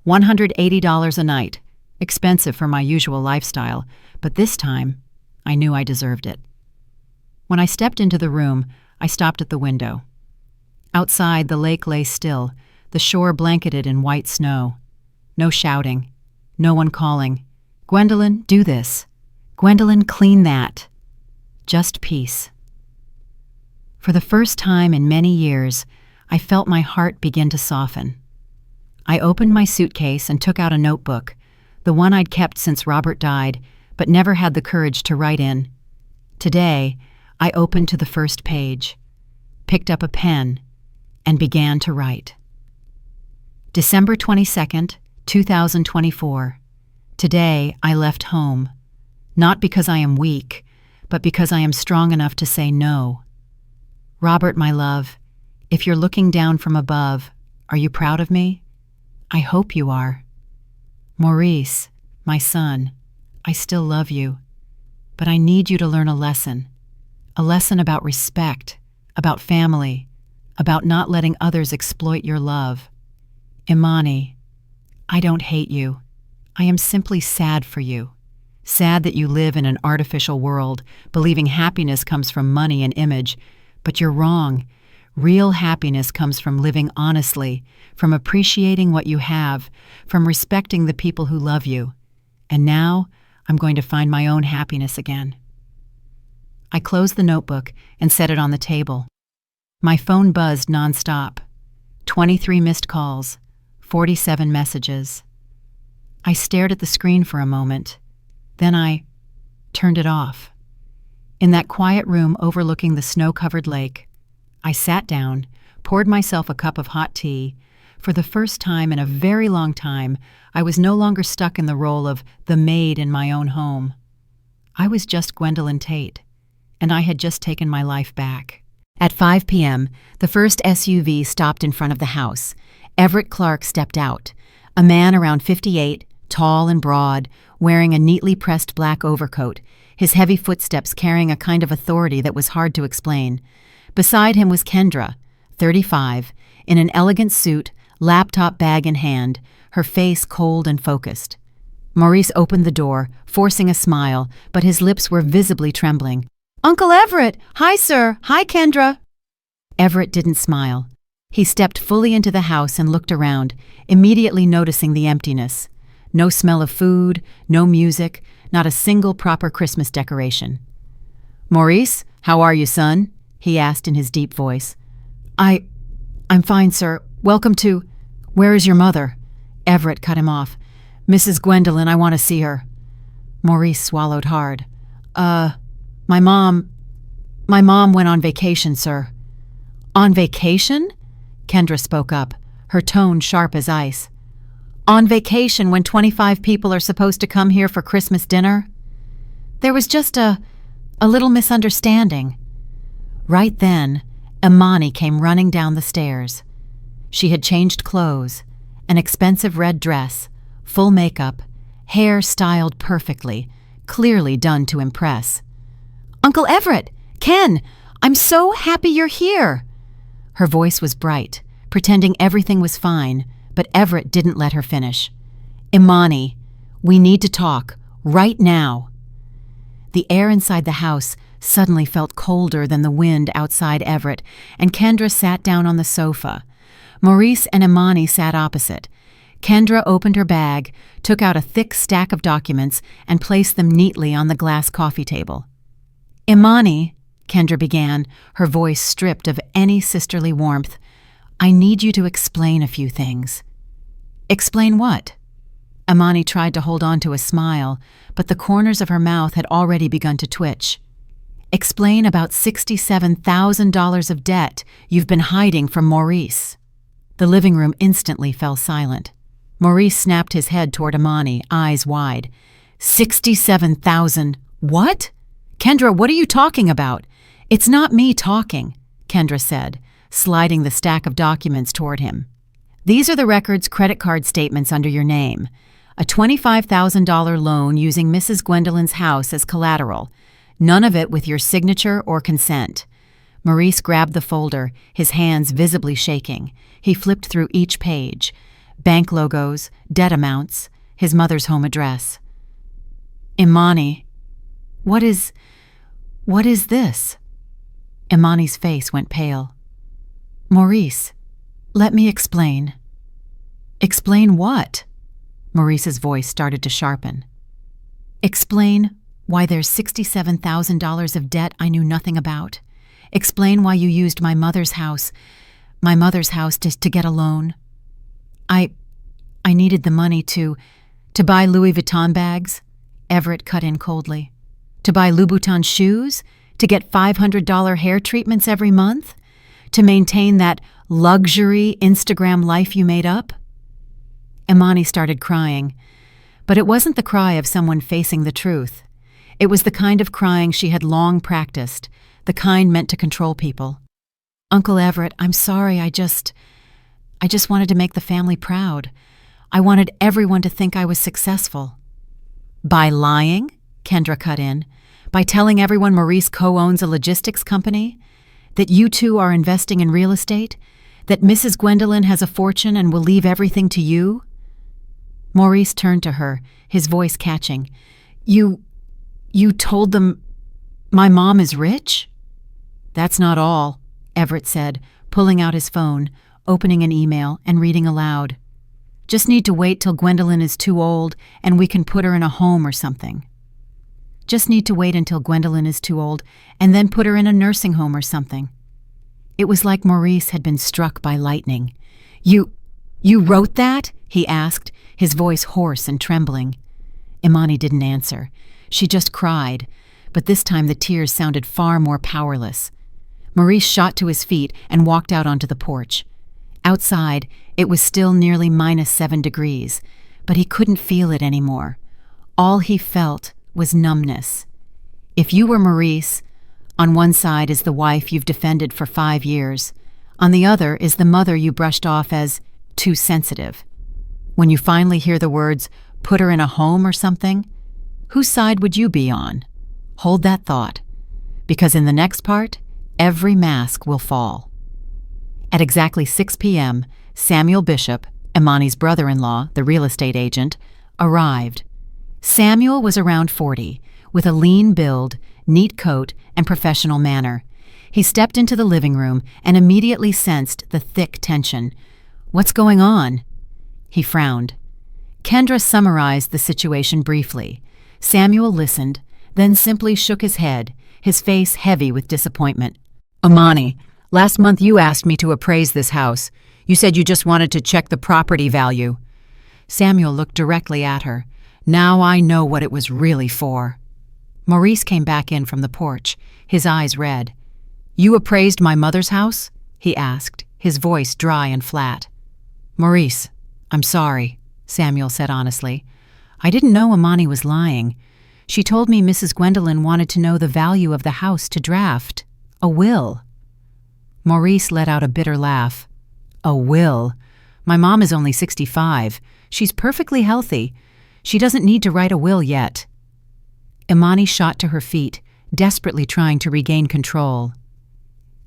[SPEAKER 1] $180 a night, expensive for my usual lifestyle, but this time, I knew I deserved it. When I stepped into the room, I stopped at the window. Outside, the lake lay still, the shore blanketed in white snow. No shouting, no one calling, "Gwendolyn, do this. Gwendolyn, clean that." Just peace. For the first time in many years, I felt my heart begin to soften. I opened my suitcase and took out a notebook, the one I'd kept since Robert died, but never had the courage to write in. Today, I opened to the first page, picked up a pen, and began to write. December 22nd, 2024. Today, I left home, not because I am weak, but because I am strong enough to say no. Robert, my love, if you're looking down from above, are you proud of me? I hope you are. Maurice, my son, I still love you, but I need you to learn a lesson about respect, about family, about not letting others exploit your love. Imani, I don't hate you. I am simply sad for you. Sad that you live in an artificial world, believing happiness comes from money and image, but you're wrong. Real happiness comes from living honestly, from appreciating what you have, from respecting the people who love you. And now, I'm going to find my own happiness again. I closed the notebook and set it on the table. My phone buzzed nonstop. 23 missed calls, 47 messages. I stared at the screen for a moment. Then I turned it off. In that quiet room overlooking the snow-covered lake, I sat down, poured myself a cup of hot tea. For the first time in a very long time, I was no longer stuck in the role of the maid in my own home. I was just Gwendolyn Tate, and I had just taken my life back. At 5 p.m., the first SUV stopped in front of the house. Everett Clark stepped out, a man around 58, tall and broad, wearing a neatly pressed black overcoat, his heavy footsteps carrying a kind of authority that was hard to explain. Beside him was Kendra, 35, in an elegant suit, laptop bag in hand, her face cold and focused. Maurice opened the door, forcing a smile, but his lips were visibly trembling. "Uncle Everett! Hi, sir! Hi, Kendra!" Everett didn't smile. He stepped fully into the house and looked around, immediately noticing the emptiness. No smell of food, no music, not a single proper Christmas decoration. "Maurice, how are you, son?" he asked in his deep voice. I'm fine, sir. Welcome to—" "Where is your mother?" Everett cut him off. "Mrs. Gwendolyn, I want to see her." Maurice swallowed hard. My mom went on vacation, sir." "On vacation?" Kendra spoke up, her tone sharp as ice. "On vacation when 25 people are supposed to come here for Christmas dinner? There was just a little misunderstanding." Right then, Imani came running down the stairs. She had changed clothes, an expensive red dress, full makeup, hair styled perfectly, clearly done to impress. "Uncle Everett! Ken! I'm so happy you're here!" Her voice was bright, pretending everything was fine, but Everett didn't let her finish. "Imani, we need to talk, right now." The air inside the house suddenly felt colder than the wind outside Everett, and Kendra sat down on the sofa. Maurice and Imani sat opposite. Kendra opened her bag, took out a thick stack of documents, and placed them neatly on the glass coffee table. "Imani," Kendra began, her voice stripped of any sisterly warmth, "I need you to explain a few things." "Explain what?" Imani tried to hold on to a smile, but the corners of her mouth had already begun to twitch. "Explain about $67,000 of debt you've been hiding from Maurice." The living room instantly fell silent. Maurice snapped his head toward Imani, eyes wide. 67,000. What? Kendra, what are you talking about? It's not me talking, Kendra said, sliding the stack of documents toward him. These are the record's credit card statements under your name. A $25,000 loan using Mrs. Gwendolyn's house as collateral. None of it with your signature or consent. Maurice grabbed the folder, his hands visibly shaking. He flipped through each page. Bank logos, debt amounts, his mother's home address. Imani, what is this? Imani's face went pale. Maurice, let me explain. Explain what? Maurice's voice started to sharpen. Explain why there's $67,000 of debt I knew nothing about. Explain why you used my mother's house to get a loan. I needed the money to buy Louis Vuitton bags, Everett cut in coldly. To buy Louboutin shoes? To get $500 hair treatments every month? To maintain that luxury Instagram life you made up? Imani started crying, but it wasn't the cry of someone facing the truth. It was the kind of crying she had long practiced, the kind meant to control people. Uncle Everett, I'm sorry, I just wanted to make the family proud. I wanted everyone to think I was successful. By lying? Kendra cut in. By telling everyone Maurice co-owns a logistics company? That you two are investing in real estate? That Mrs. Gwendolyn has a fortune and will leave everything to you? Maurice turned to her, his voice catching. You told them my mom is rich? That's not all, Everett said, pulling out his phone, opening an email, and reading aloud. Just need to wait till Gwendolyn is too old and we can put her in a home or something. Just need to wait until Gwendolyn is too old and then put her in a nursing home or something. It was like Maurice had been struck by lightning. You wrote that? He asked, his voice hoarse and trembling. Imani didn't answer. She just cried, but this time the tears sounded far more powerless. Maurice shot to his feet and walked out onto the porch. Outside, it was still nearly -7 degrees, but he couldn't feel it anymore. All he felt was numbness. If you were Maurice, on one side is the wife you've defended for 5 years. On the other is the mother you brushed off as too sensitive. When you finally hear the words, put her in a home or something, whose side would you be on? Hold that thought, because in the next part, every mask will fall. At exactly 6 p.m., Samuel Bishop, Imani's brother-in-law, the real estate agent, arrived. Samuel was around 40, with a lean build, neat coat, and professional manner. He stepped into the living room and immediately sensed the thick tension. What's going on? He frowned. Kendra summarized the situation briefly. Samuel listened, then simply shook his head, his face heavy with disappointment. Imani, last month you asked me to appraise this house. You said you just wanted to check the property value. Samuel looked directly at her. Now I know what it was really for. Maurice came back in from the porch, his eyes red. You appraised my mother's house? He asked, his voice dry and flat. Maurice, I'm sorry, Samuel said honestly. I didn't know Imani was lying. She told me Mrs. Gwendolyn wanted to know the value of the house to draft. A will. Maurice let out a bitter laugh. A will? My mom is only 65. She's perfectly healthy. She doesn't need to write a will yet. Imani shot to her feet, desperately trying to regain control.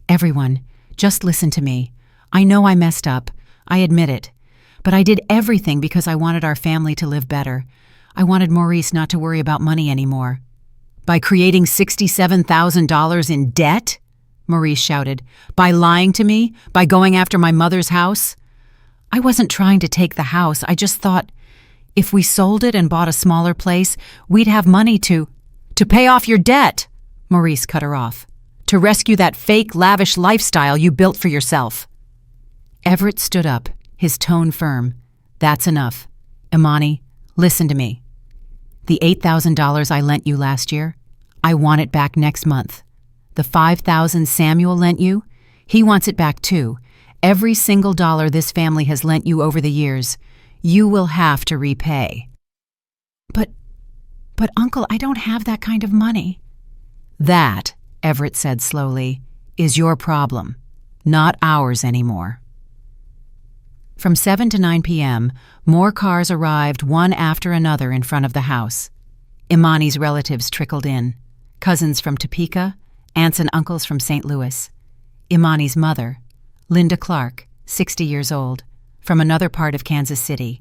[SPEAKER 1] Everyone, just listen to me. I know I messed up. I admit it. But I did everything because I wanted our family to live better. I wanted Maurice not to worry about money anymore. By creating $67,000 in debt? Maurice shouted. By lying to me? By going after my mother's house? I wasn't trying to take the house. I just thought, if we sold it and bought a smaller place, we'd have money to pay off your debt, Maurice cut her off. To rescue that fake, lavish lifestyle you built for yourself. Everett stood up, his tone firm. That's enough. Imani, listen to me. The $8,000 I lent you last year, I want it back next month. The $5,000 Samuel lent you, he wants it back too. Every single dollar this family has lent you over the years. You will have to repay." But Uncle, I don't have that kind of money." "That," Everett said slowly, "is your problem, not ours anymore." From 7 to 9 p.m., more cars arrived one after another in front of the house. Imani's relatives trickled in, cousins from Topeka, aunts and uncles from St. Louis. Imani's mother, Linda Clark, 60 years old, from another part of Kansas City.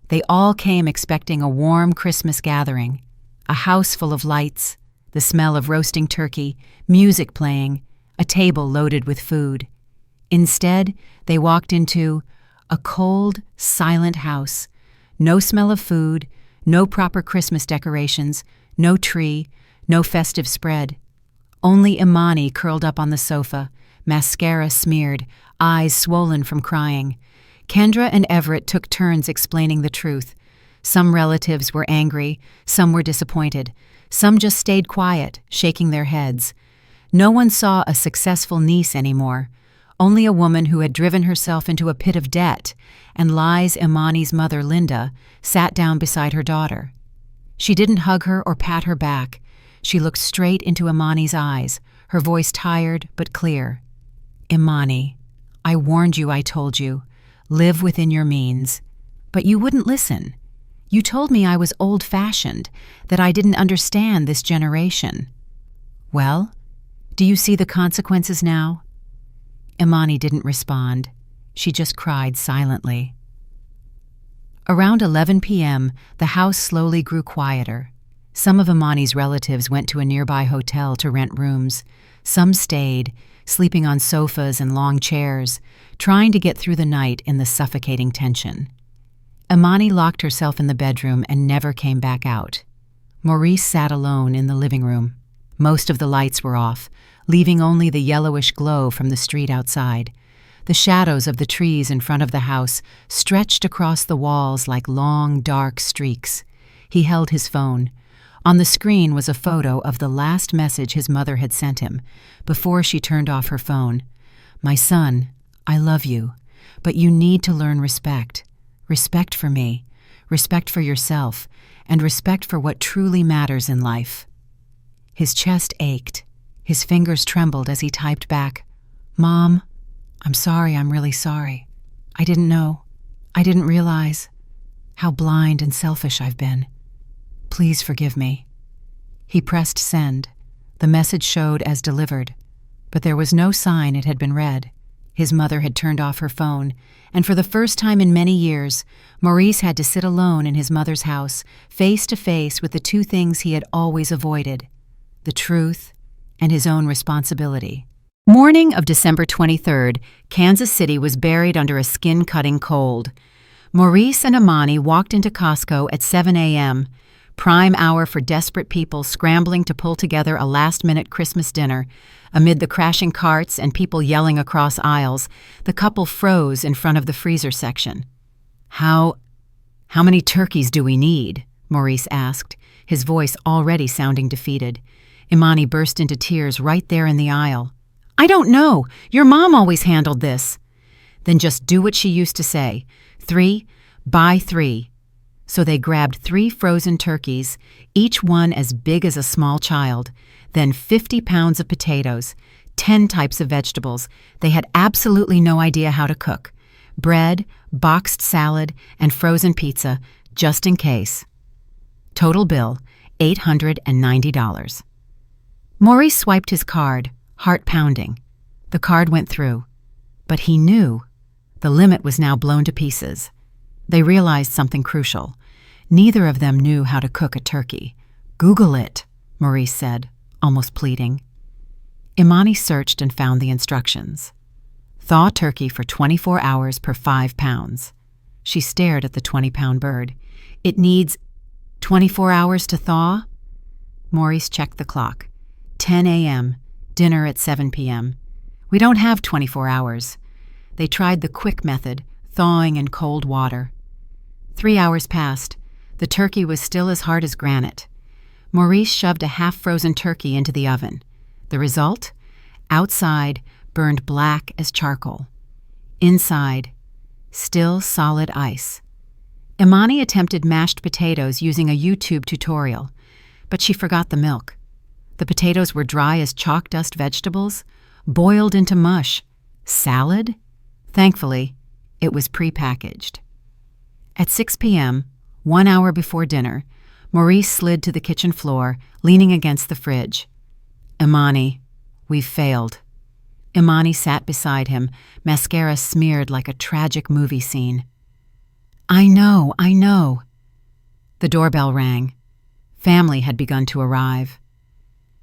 [SPEAKER 1] They all came expecting a warm Christmas gathering, a house full of lights, the smell of roasting turkey, music playing, a table loaded with food. Instead, they walked into a cold, silent house. No smell of food, no proper Christmas decorations, no tree, no festive spread. Only Imani curled up on the sofa, mascara smeared, eyes swollen from crying. Kendra and Everett took turns explaining the truth. Some relatives were angry, some were disappointed. Some just stayed quiet, shaking their heads. No one saw a successful niece anymore, only a woman who had driven herself into a pit of debt, and lies Imani's mother, Linda, sat down beside her daughter. She didn't hug her or pat her back. She looked straight into Imani's eyes, her voice tired but clear. "Imani, I warned you, I told you. Live within your means. But you wouldn't listen. You told me I was old-fashioned, that I didn't understand this generation. Well, do you see the consequences now?" Imani didn't respond. She just cried silently. Around 11 p.m., the house slowly grew quieter. Some of Imani's relatives went to a nearby hotel to rent rooms. Some stayed, sleeping on sofas and long chairs, trying to get through the night in the suffocating tension. Imani locked herself in the bedroom and never came back out. Maurice sat alone in the living room. Most of the lights were off, leaving only the yellowish glow from the street outside. The shadows of the trees in front of the house stretched across the walls like long, dark streaks. He held his phone. On the screen was a photo of the last message his mother had sent him, before she turned off her phone. "My son, I love you, but you need to learn respect. Respect for me, respect for yourself, and respect for what truly matters in life." His chest ached. His fingers trembled as he typed back, "Mom, I'm sorry, I'm really sorry. I didn't know. I didn't realize how blind and selfish I've been. Please forgive me." He pressed send. The message showed as delivered, but there was no sign it had been read. His mother had turned off her phone, and for the first time in many years, Maurice had to sit alone in his mother's house, face to face with the two things he had always avoided: the truth and his own responsibility. Morning of December 23rd, Kansas City was buried under a skin-cutting cold. Maurice and Imani walked into Costco at 7 a.m., prime hour for desperate people scrambling to pull together a last-minute Christmas dinner. Amid the crashing carts and people yelling across aisles, the couple froze in front of the freezer section. How many turkeys do we need?" Maurice asked, his voice already sounding defeated. Imani burst into tears right there in the aisle. "I don't know. Your mom always handled this." "Then just do what she used to say. 3, buy 3. So they grabbed 3 frozen turkeys, each one as big as a small child, then 50 pounds of potatoes, 10 types of vegetables they had absolutely no idea how to cook, bread, boxed salad, and frozen pizza, just in case. Total bill, $890. Maurice swiped his card, heart pounding. The card went through. But he knew the limit was now blown to pieces. They realized something crucial. Neither of them knew how to cook a turkey. "Google it," Maurice said, almost pleading. Imani searched and found the instructions. Thaw turkey for 24 hours per 5 pounds. She stared at the 20-pound bird. "It needs 24 hours to thaw?" Maurice checked the clock. 10 a.m., dinner at 7 p.m. "We don't have 24 hours. They tried the quick method, thawing in cold water. 3 hours passed. The turkey was still as hard as granite. Maurice shoved a half-frozen turkey into the oven. The result? Outside, burned black as charcoal. Inside, still solid ice. Imani attempted mashed potatoes using a YouTube tutorial, but she forgot the milk. The potatoes were dry as chalk dust vegetables, boiled into mush. Salad? Thankfully, it was prepackaged. At 6 p.m., 1 hour before dinner, Maurice slid to the kitchen floor, leaning against the fridge. Imani, we've failed. Imani sat beside him, mascara smeared like a tragic movie scene. I know. The doorbell rang. Family had begun to arrive.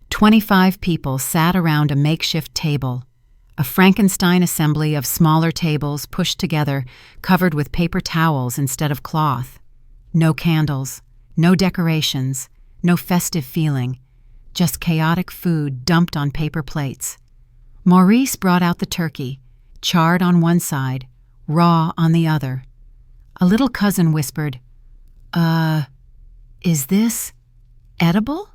[SPEAKER 1] 25 people sat around a makeshift table, a Frankenstein assembly of smaller tables pushed together, covered with paper towels instead of cloth. No candles, no decorations, no festive feeling, just chaotic food dumped on paper plates. Maurice brought out the turkey, charred on one side, raw on the other. A little cousin whispered, is this edible?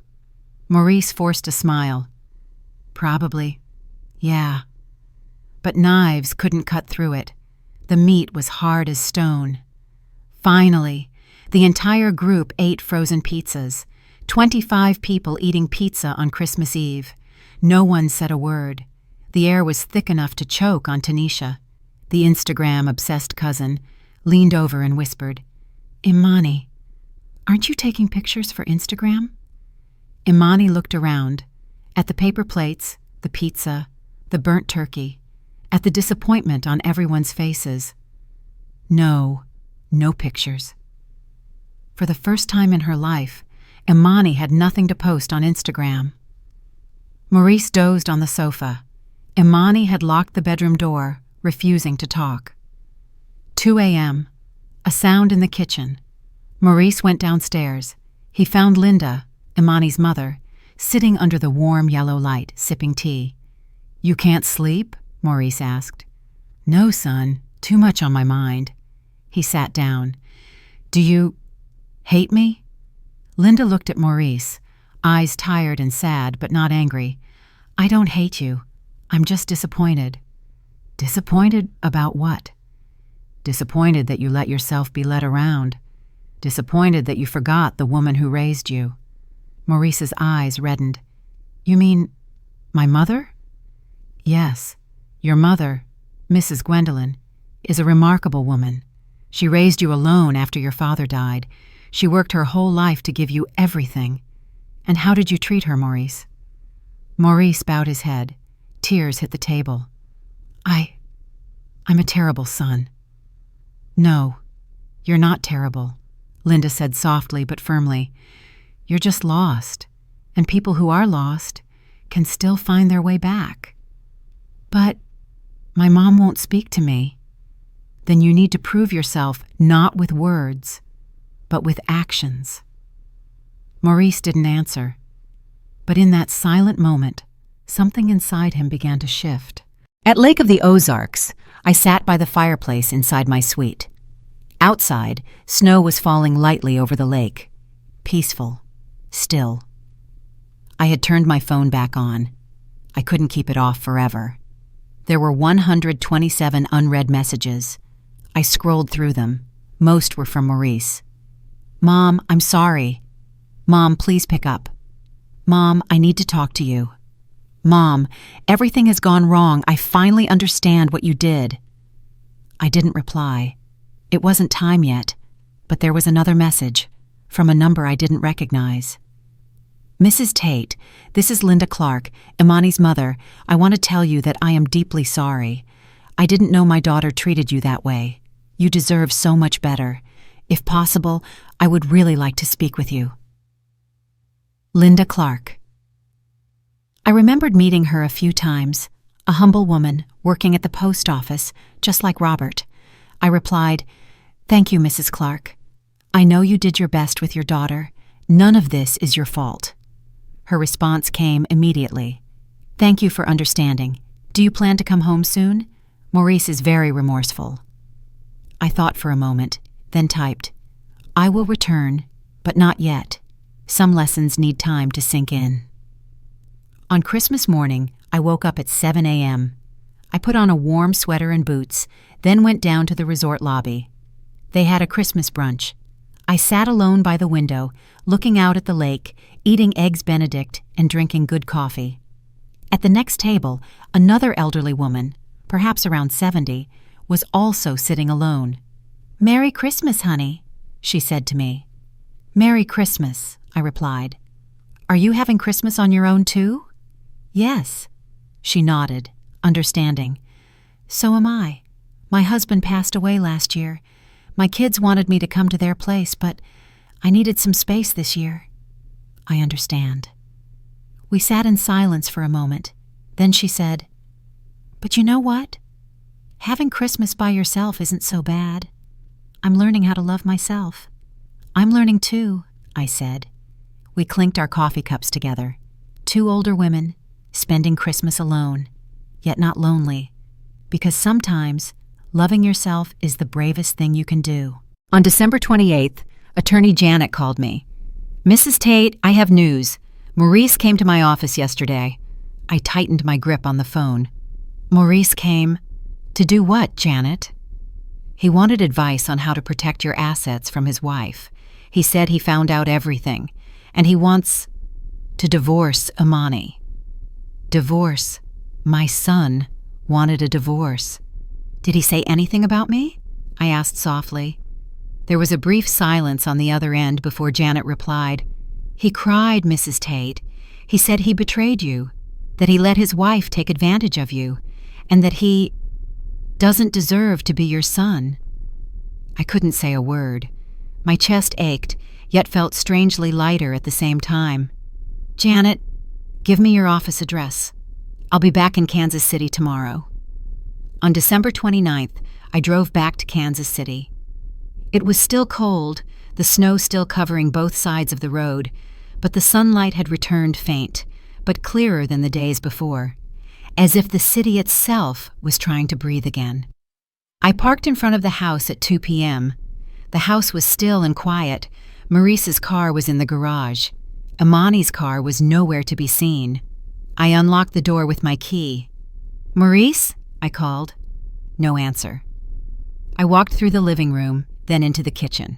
[SPEAKER 1] Maurice forced a smile. Probably. Yeah. But knives couldn't cut through it. The meat was hard as stone. Finally, the entire group ate frozen pizzas. 25 people eating pizza on Christmas Eve. No one said a word. The air was thick enough to choke on Tanisha. The Instagram-obsessed cousin leaned over and whispered, Imani, aren't you taking pictures for Instagram? Imani looked around, at the paper plates, the pizza, the burnt turkey, at the disappointment on everyone's faces. No pictures. For the first time in her life, Imani had nothing to post on Instagram. Maurice dozed on the sofa. Imani had locked the bedroom door, refusing to talk. 2 a.m., a sound in the kitchen. Maurice went downstairs. He found Linda, Imani's mother, sitting under the warm yellow light, sipping tea. You can't sleep? Maurice asked. No, son, too much on my mind. He sat down. Do you hate me? Linda looked at Maurice, eyes tired and sad, but not angry. I don't hate you. I'm just disappointed. Disappointed about what? Disappointed that you let yourself be led around. Disappointed that you forgot the woman who raised you. Maurice's eyes reddened. You mean my mother? Yes, your mother, Mrs. Gwendolyn, is a remarkable woman. She raised you alone after your father died. She worked her whole life to give you everything. And how did you treat her, Maurice? Maurice bowed his head. Tears hit the table. I'm a terrible son. No, you're not terrible, Linda said softly but firmly. You're just lost, and people who are lost can still find their way back. But my mom won't speak to me. Then you need to prove yourself not with words, but with actions. Maurice didn't answer, but in that silent moment, something inside him began to shift. At Lake of the Ozarks, I sat by the fireplace inside my suite. Outside, snow was falling lightly over the lake. Peaceful. Still. I had turned my phone back on. I couldn't keep it off forever. There were 127 unread messages. I scrolled through them. Most were from Maurice. Mom, I'm sorry. Mom, please pick up. Mom, I need to talk to you. Mom, everything has gone wrong. I finally understand what you did. I didn't reply. It wasn't time yet, but there was another message from a number I didn't recognize. Mrs. Tate, this is Linda Clark, Imani's mother. I want to tell you that I am deeply sorry. I didn't know my daughter treated you that way. You deserve so much better. If possible, I would really like to speak with you. Linda Clark. I remembered meeting her a few times, a humble woman working at the post office, just like Robert. I replied, Thank you, Mrs. Clark. I know you did your best with your daughter. None of this is your fault. Her response came immediately. Thank you for understanding. Do you plan to come home soon? Maurice is very remorseful. I thought for a moment, then typed, I will return, but not yet. Some lessons need time to sink in. On Christmas morning, I woke up at 7 a.m. I put on a warm sweater and boots, then went down to the resort lobby. They had a Christmas brunch, I sat alone by the window, looking out at the lake, eating eggs Benedict and drinking good coffee. At the next table, another elderly woman, perhaps around 70, was also sitting alone. "Merry Christmas, honey," she said to me. "Merry Christmas," I replied. "Are you having Christmas on your own too?" "Yes." She nodded, understanding. "So am I. My husband passed away last year. My kids wanted me to come to their place, but I needed some space this year." "I understand." We sat in silence for a moment. Then she said, "But you know what? Having Christmas by yourself isn't so bad. I'm learning how to love myself." "I'm learning too," I said. We clinked our coffee cups together. Two older women, spending Christmas alone, yet not lonely, because sometimes loving yourself is the bravest thing you can do. On December 28th, Attorney Janet called me. "Mrs. Tate, I have news. Maurice came to my office yesterday." I tightened my grip on the phone. "Maurice came to do what, Janet?" "He wanted advice on how to protect your assets from his wife. He said he found out everything, and he wants to divorce Imani." "Divorce? My son wanted a divorce. Did he say anything about me?" I asked softly. There was a brief silence on the other end before Janet replied. "He cried, Mrs. Tate. He said he betrayed you, that he let his wife take advantage of you, and that he doesn't deserve to be your son." I couldn't say a word. My chest ached, yet felt strangely lighter at the same time. "Janet, give me your office address. I'll be back in Kansas City tomorrow." On December 29th, I drove back to Kansas City. It was still cold, the snow still covering both sides of the road, but the sunlight had returned faint, but clearer than the days before, as if the city itself was trying to breathe again. I parked in front of the house at 2 p.m. The house was still and quiet. Maurice's car was in the garage. Imani's car was nowhere to be seen. I unlocked the door with my key. "Maurice?" I called. No answer. I walked through the living room, then into the kitchen.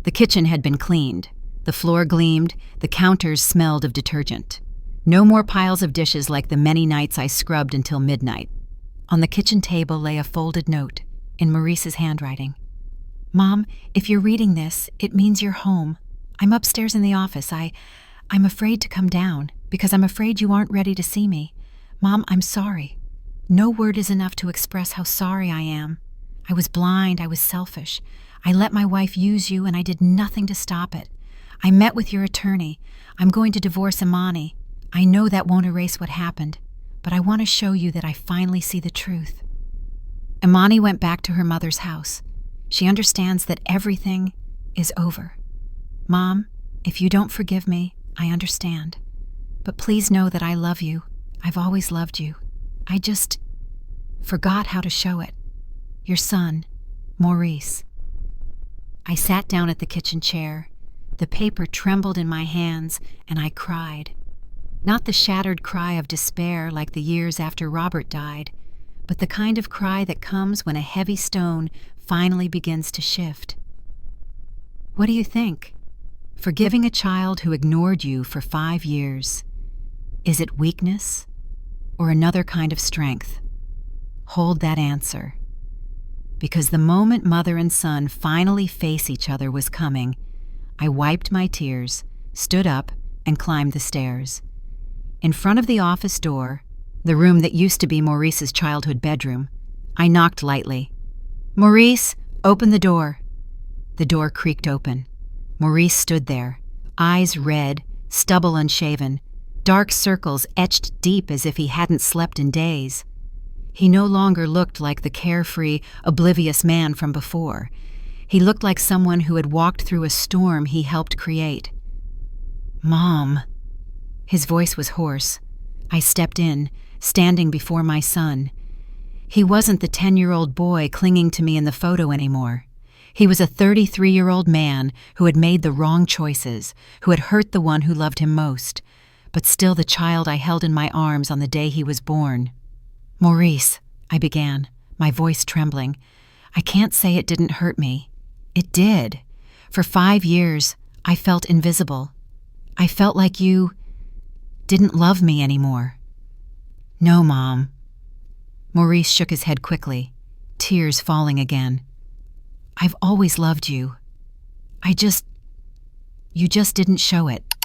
[SPEAKER 1] The kitchen had been cleaned. The floor gleamed, the counters smelled of detergent. No more piles of dishes like the many nights I scrubbed until midnight. On the kitchen table lay a folded note, in Maurice's handwriting. "Mom, if you're reading this, it means you're home. I'm upstairs in the office. I'm afraid to come down, because I'm afraid you aren't ready to see me. Mom, I'm sorry. No word is enough to express how sorry I am. I was blind, I was selfish. I let my wife use you, and I did nothing to stop it. I met with your attorney. I'm going to divorce Imani. I know that won't erase what happened, but I want to show you that I finally see the truth." Imani went back to her mother's house. She understands that everything is over. "Mom, if you don't forgive me, I understand. But please know that I love you. I've always loved you. I just forgot how to show it. Your son, Maurice." I sat down at the kitchen chair. The paper trembled in my hands, and I cried. Not the shattered cry of despair like the years after Robert died, but the kind of cry that comes when a heavy stone finally begins to shift. What do you think? Forgiving a child who ignored you for 5 years, is it weakness or another kind of strength? Hold that answer. Because the moment mother and son finally face each other was coming, I wiped my tears, stood up, and climbed the stairs. In front of the office door, the room that used to be Maurice's childhood bedroom, I knocked lightly. "Maurice, open the door." The door creaked open. Maurice stood there, eyes red, stubble unshaven, dark circles etched deep as if he hadn't slept in days. He no longer looked like the carefree, oblivious man from before. He looked like someone who had walked through a storm he helped create. "Mom." His voice was hoarse. I stepped in, standing before my son. He wasn't the 10-year-old boy clinging to me in the photo anymore. He was a 33-year-old man who had made the wrong choices, who had hurt the one who loved him most, but still the child I held in my arms on the day he was born. "Maurice," I began, my voice trembling. "I can't say it didn't hurt me. It did. For 5 years, I felt invisible. I felt like you didn't love me anymore." "No, Mom." Maurice shook his head quickly, tears falling again. "I've always loved you. You just didn't show it,"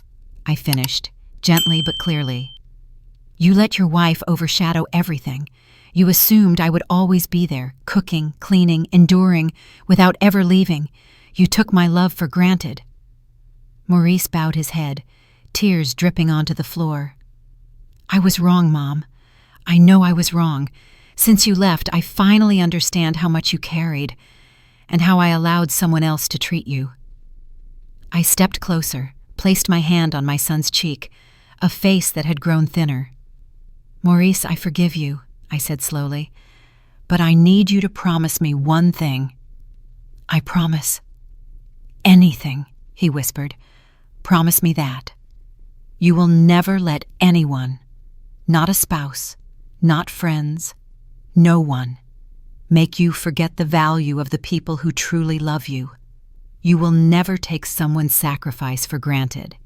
[SPEAKER 1] I finished, gently but clearly. "You let your wife overshadow everything. You assumed I would always be there, cooking, cleaning, enduring, without ever leaving. You took my love for granted." Maurice bowed his head, tears dripping onto the floor. "I was wrong, Mom. I know I was wrong. Since you left, I finally understand how much you carried, and how I allowed someone else to treat you." I stepped closer, placed my hand on my son's cheek, a face that had grown thinner. "Maurice, I forgive you," I said slowly, "but I need you to promise me one thing." "I promise." "Anything," he whispered. "Promise me that. You will never let anyone, not a spouse, not friends, no one, make you forget the value of the people who truly love you. You will never take someone's sacrifice for granted,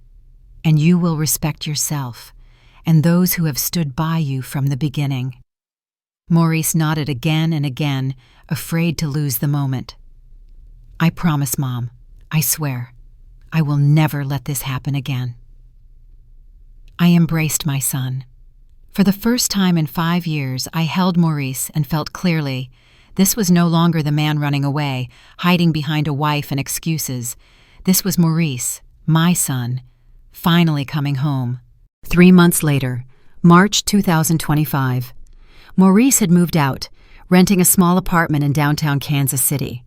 [SPEAKER 1] and you will respect yourself and those who have stood by you from the beginning." Maurice nodded again and again, afraid to lose the moment. "I promise, Mom. I swear. I will never let this happen again." I embraced my son. For the first time in 5 years, I held Maurice and felt clearly this was no longer the man running away, hiding behind a wife and excuses. This was Maurice, my son, finally coming home. 3 months later, March 2025. Maurice had moved out, renting a small apartment in downtown Kansas City.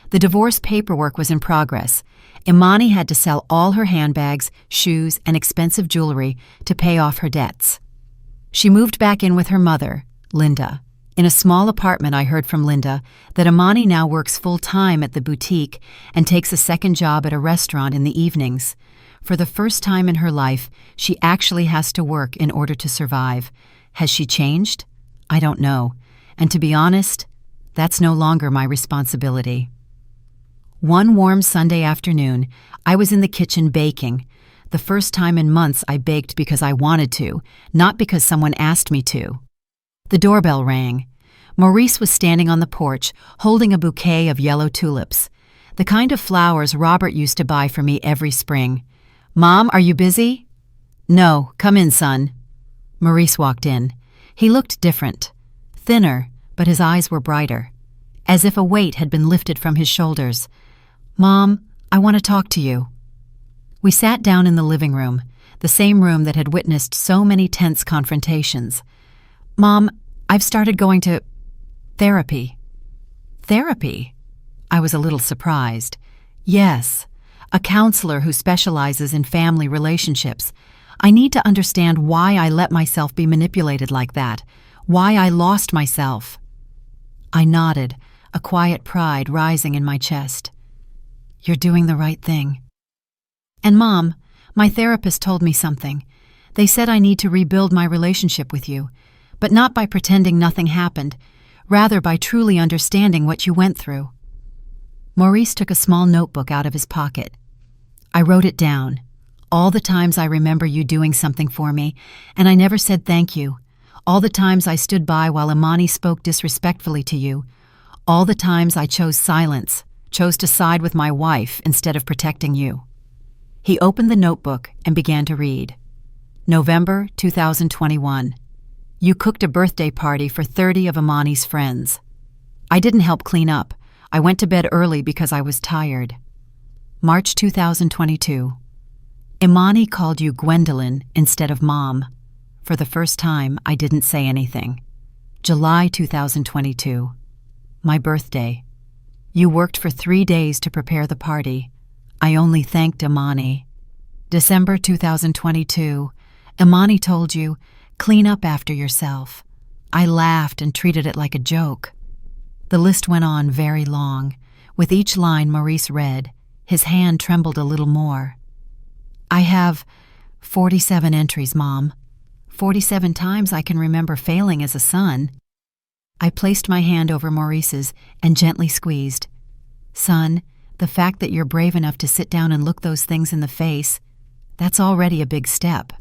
[SPEAKER 1] The divorce paperwork was in progress. Imani had to sell all her handbags, shoes, and expensive jewelry to pay off her debts. She moved back in with her mother, Linda. In a small apartment, I heard from Linda that Imani now works full-time at the boutique and takes a second job at a restaurant in the evenings. For the first time in her life, she actually has to work in order to survive. Has she changed? I don't know. And to be honest, that's no longer my responsibility. One warm Sunday afternoon, I was in the kitchen baking. The first time in months I baked because I wanted to, not because someone asked me to. The doorbell rang. Maurice was standing on the porch, holding a bouquet of yellow tulips, the kind of flowers Robert used to buy for me every spring. "Mom, are you busy?" "No, come in, son." Maurice walked in. He looked different, thinner, but his eyes were brighter, as if a weight had been lifted from his shoulders. "Mom, I want to talk to you." We sat down in the living room, the same room that had witnessed so many tense confrontations. "Mom, I've started going to therapy." "Therapy?" I was a little surprised. "Yes, a counselor who specializes in family relationships. I need to understand why I let myself be manipulated like that, why I lost myself." I nodded, a quiet pride rising in my chest. "You're doing the right thing." "And Mom, my therapist told me something. They said I need to rebuild my relationship with you, but not by pretending nothing happened, rather by truly understanding what you went through." Maurice took a small notebook out of his pocket. I wrote it down, all the times I remember you doing something for me, and I never said thank you, all the times I stood by while Imani spoke disrespectfully to you, all the times I chose silence, chose to side with my wife instead of protecting you. He opened the notebook and began to read. November 2021. You cooked a birthday party for 30 of Imani's friends. I didn't help clean up. I went to bed early because I was tired. March 2022. Imani called you Gwendolyn instead of Mom. For the first time, I didn't say anything. July 2022. My birthday. You worked for 3 days to prepare the party. I only thanked Imani. December 2022. Imani told you, clean up after yourself. I laughed and treated it like a joke. The list went on very long. With each line Maurice read, his hand trembled a little more. I have 47 entries, Mom. 47 times I can remember failing as a son. I placed my hand over Maurice's and gently squeezed. Son, The fact that you're brave enough to sit down and look those things in the face, that's already a big step.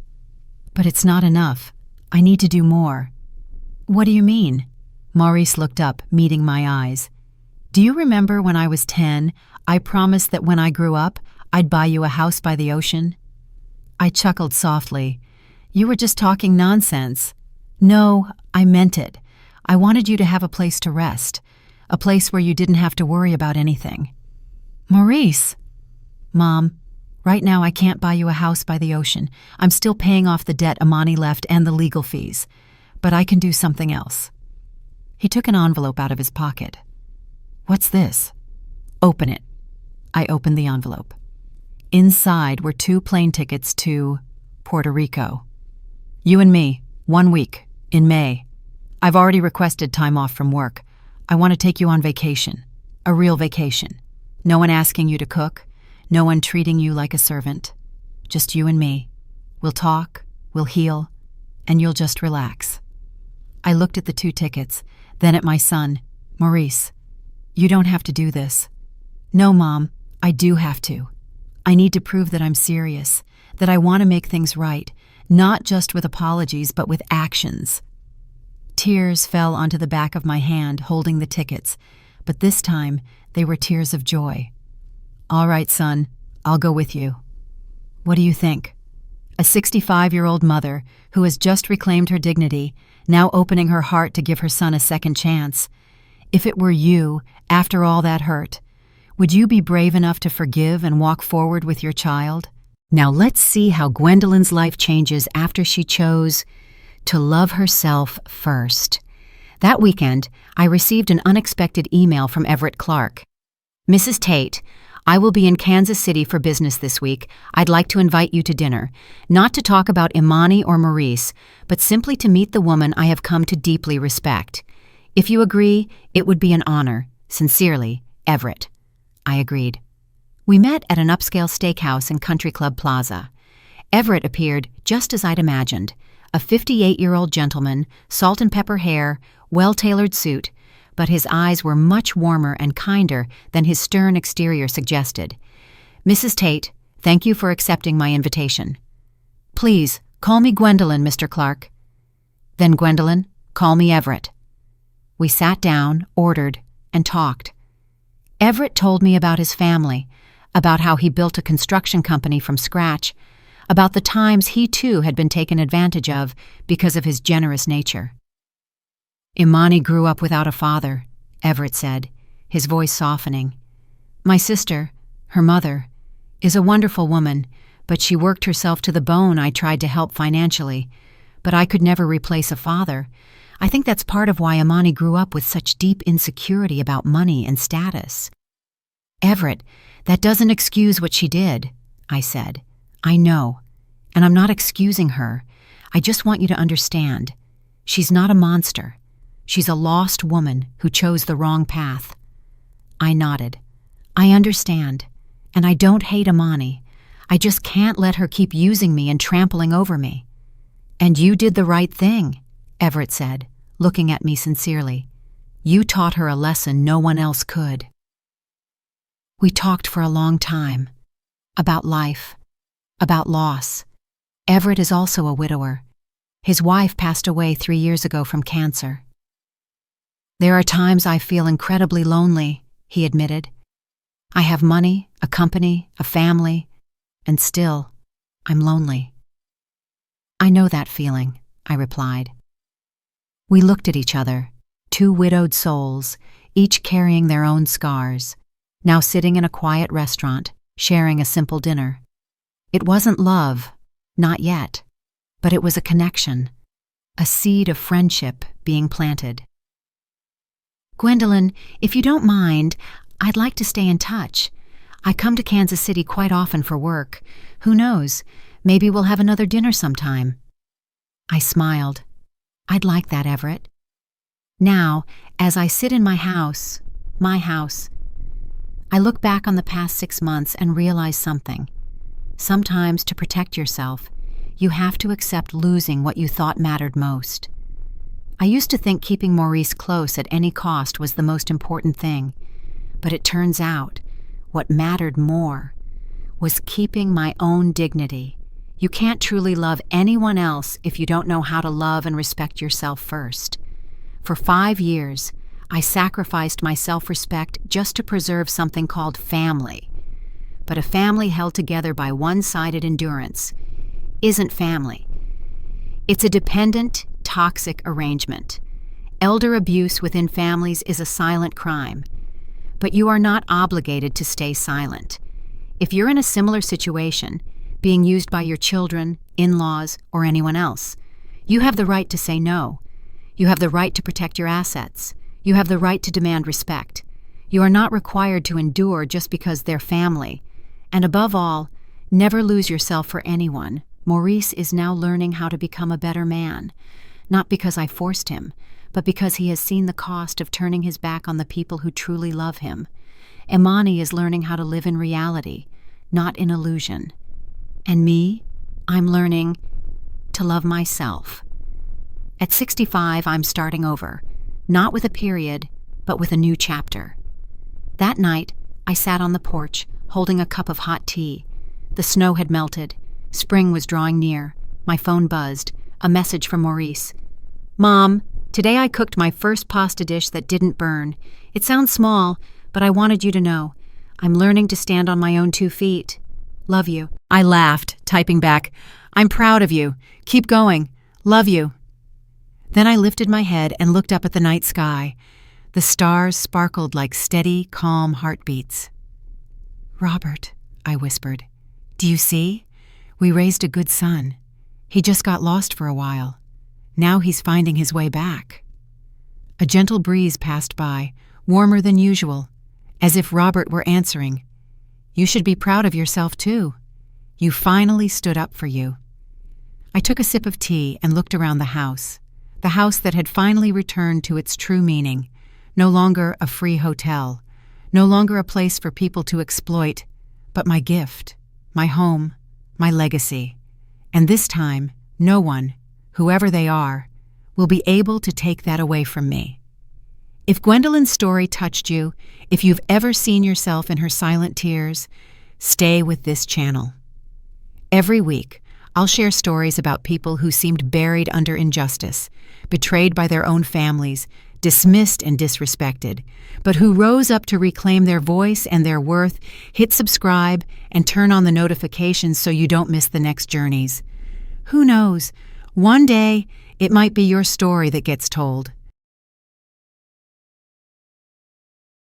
[SPEAKER 1] But it's not enough. I need to do more. What do you mean? Maurice looked up, meeting my eyes. Do you remember when I was 10, I promised that when I grew up, I'd buy you a house by the ocean? I chuckled softly. You were just talking nonsense. No, I meant it. I wanted you to have a place to rest, a place where you didn't have to worry about anything. Maurice! Mom, right now I can't buy you a house by the ocean. I'm still paying off the debt Imani left and the legal fees. But I can do something else. He took an envelope out of his pocket. What's this? Open it. I opened the envelope. Inside were 2 plane tickets to Puerto Rico. You and me, 1 week, in May. I've already requested time off from work. I want to take you on vacation. A real vacation. No one asking you to cook. No one treating you like a servant. Just you and me. We'll talk, we'll heal, and you'll just relax. I looked at the 2 tickets, then at my son, Maurice. You don't have to do this. No, Mom, I do have to. I need to prove that I'm serious, that I want to make things right, not just with apologies, but with actions. Tears fell onto the back of my hand holding the tickets, but this time they were tears of joy. All right, son, I'll go with you. What do you think? A 65-year-old mother who has just reclaimed her dignity, now opening her heart to give her son a second chance. If it were you, after all that hurt, would you be brave enough to forgive and walk forward with your child? Now let's see how Gwendolyn's life changes after she chose to love herself first. That weekend, I received an unexpected email from Everett Clark. Mrs. Tate, I will be in Kansas City for business this week. I'd like to invite you to dinner, not to talk about Imani or Maurice, but simply to meet the woman I have come to deeply respect. If you agree, it would be an honor. Sincerely, Everett. I agreed. We met at an upscale steakhouse in Country Club Plaza. Everett appeared just as I'd imagined, a 58-year-old gentleman, salt and pepper hair, well-tailored suit, but his eyes were much warmer and kinder than his stern exterior suggested. Mrs. Tate, thank you for accepting my invitation. Please, call me Gwendolyn, Mr. Clark. Then Gwendolyn, call me Everett. We sat down, ordered, and talked. Everett told me about his family, about how he built a construction company from scratch, about the times he too had been taken advantage of because of his generous nature. Imani grew up without a father, Everett said, his voice softening. My sister, her mother, is a wonderful woman, but she worked herself to the bone. I tried to help financially, but I could never replace a father. I think that's part of why Imani grew up with such deep insecurity about money and status. Everett, that doesn't excuse what she did, I said. I know, and I'm not excusing her. I just want you to understand. She's not a monster. She's a lost woman who chose the wrong path. I nodded. I understand, and I don't hate Imani. I just can't let her keep using me and trampling over me. And you did the right thing, Everett said, looking at me sincerely. You taught her a lesson no one else could. We talked for a long time. About life. About loss. Everett is also a widower. His wife passed away 3 years ago from cancer. There are times I feel incredibly lonely, he admitted. I have money, a company, a family, and still, I'm lonely. I know that feeling, I replied. We looked at each other, 2 widowed souls, each carrying their own scars, now sitting in a quiet restaurant, sharing a simple dinner. It wasn't love, not yet, but it was a connection, a seed of friendship being planted. Gwendolyn, if you don't mind, I'd like to stay in touch. I come to Kansas City quite often for work. Who knows, maybe we'll have another dinner sometime. I smiled. I'd like that, Everett. Now, as I sit in my house, I look back on the past 6 months and realize something. Sometimes to protect yourself, you have to accept losing what you thought mattered most. I used to think keeping Maurice close at any cost was the most important thing, but it turns out what mattered more was keeping my own dignity. You can't truly love anyone else if you don't know how to love and respect yourself first. For 5 years, I sacrificed my self-respect just to preserve something called family. But a family held together by one-sided endurance isn't family. It's a dependent, toxic arrangement. Elder abuse within families is a silent crime. But you are not obligated to stay silent. If you're in a similar situation, being used by your children, in-laws, or anyone else, you have the right to say no. You have the right to protect your assets. You have the right to demand respect. You are not required to endure just because they're family. And above all, never lose yourself for anyone. Maurice is now learning how to become a better man, not because I forced him, but because he has seen the cost of turning his back on the people who truly love him. Imani is learning how to live in reality, not in illusion. And me, I'm learning to love myself. At 65, I'm starting over, not with a period, but with a new chapter. That night, I sat on the porch, holding a cup of hot tea. The snow had melted. Spring was drawing near. My phone buzzed. A message from Maurice. "Mom, today I cooked my first pasta dish that didn't burn. It sounds small, but I wanted you to know. I'm learning to stand on my own 2 feet. Love you." I laughed, typing back, "I'm proud of you. Keep going. Love you." Then I lifted my head and looked up at the night sky. The stars sparkled like steady, calm heartbeats. "Robert," I whispered, "do you see? We raised a good son. He just got lost for a while. Now he's finding his way back." A gentle breeze passed by, warmer than usual, as if Robert were answering. "You should be proud of yourself, too. You finally stood up for you." I took a sip of tea and looked around the house that had finally returned to its true meaning, no longer a free hotel, no longer a place for people to exploit, but my gift, my home, my legacy. And this time, no one, whoever they are, will be able to take that away from me. If Gwendolyn's story touched you, if you've ever seen yourself in her silent tears, stay with this channel. Every week, I'll share stories about people who seemed buried under injustice, betrayed by their own families, dismissed and disrespected, but who rose up to reclaim their voice and their worth. Hit subscribe and turn on the notifications so you don't miss the next journeys. Who knows? One day, it might be your story that gets told.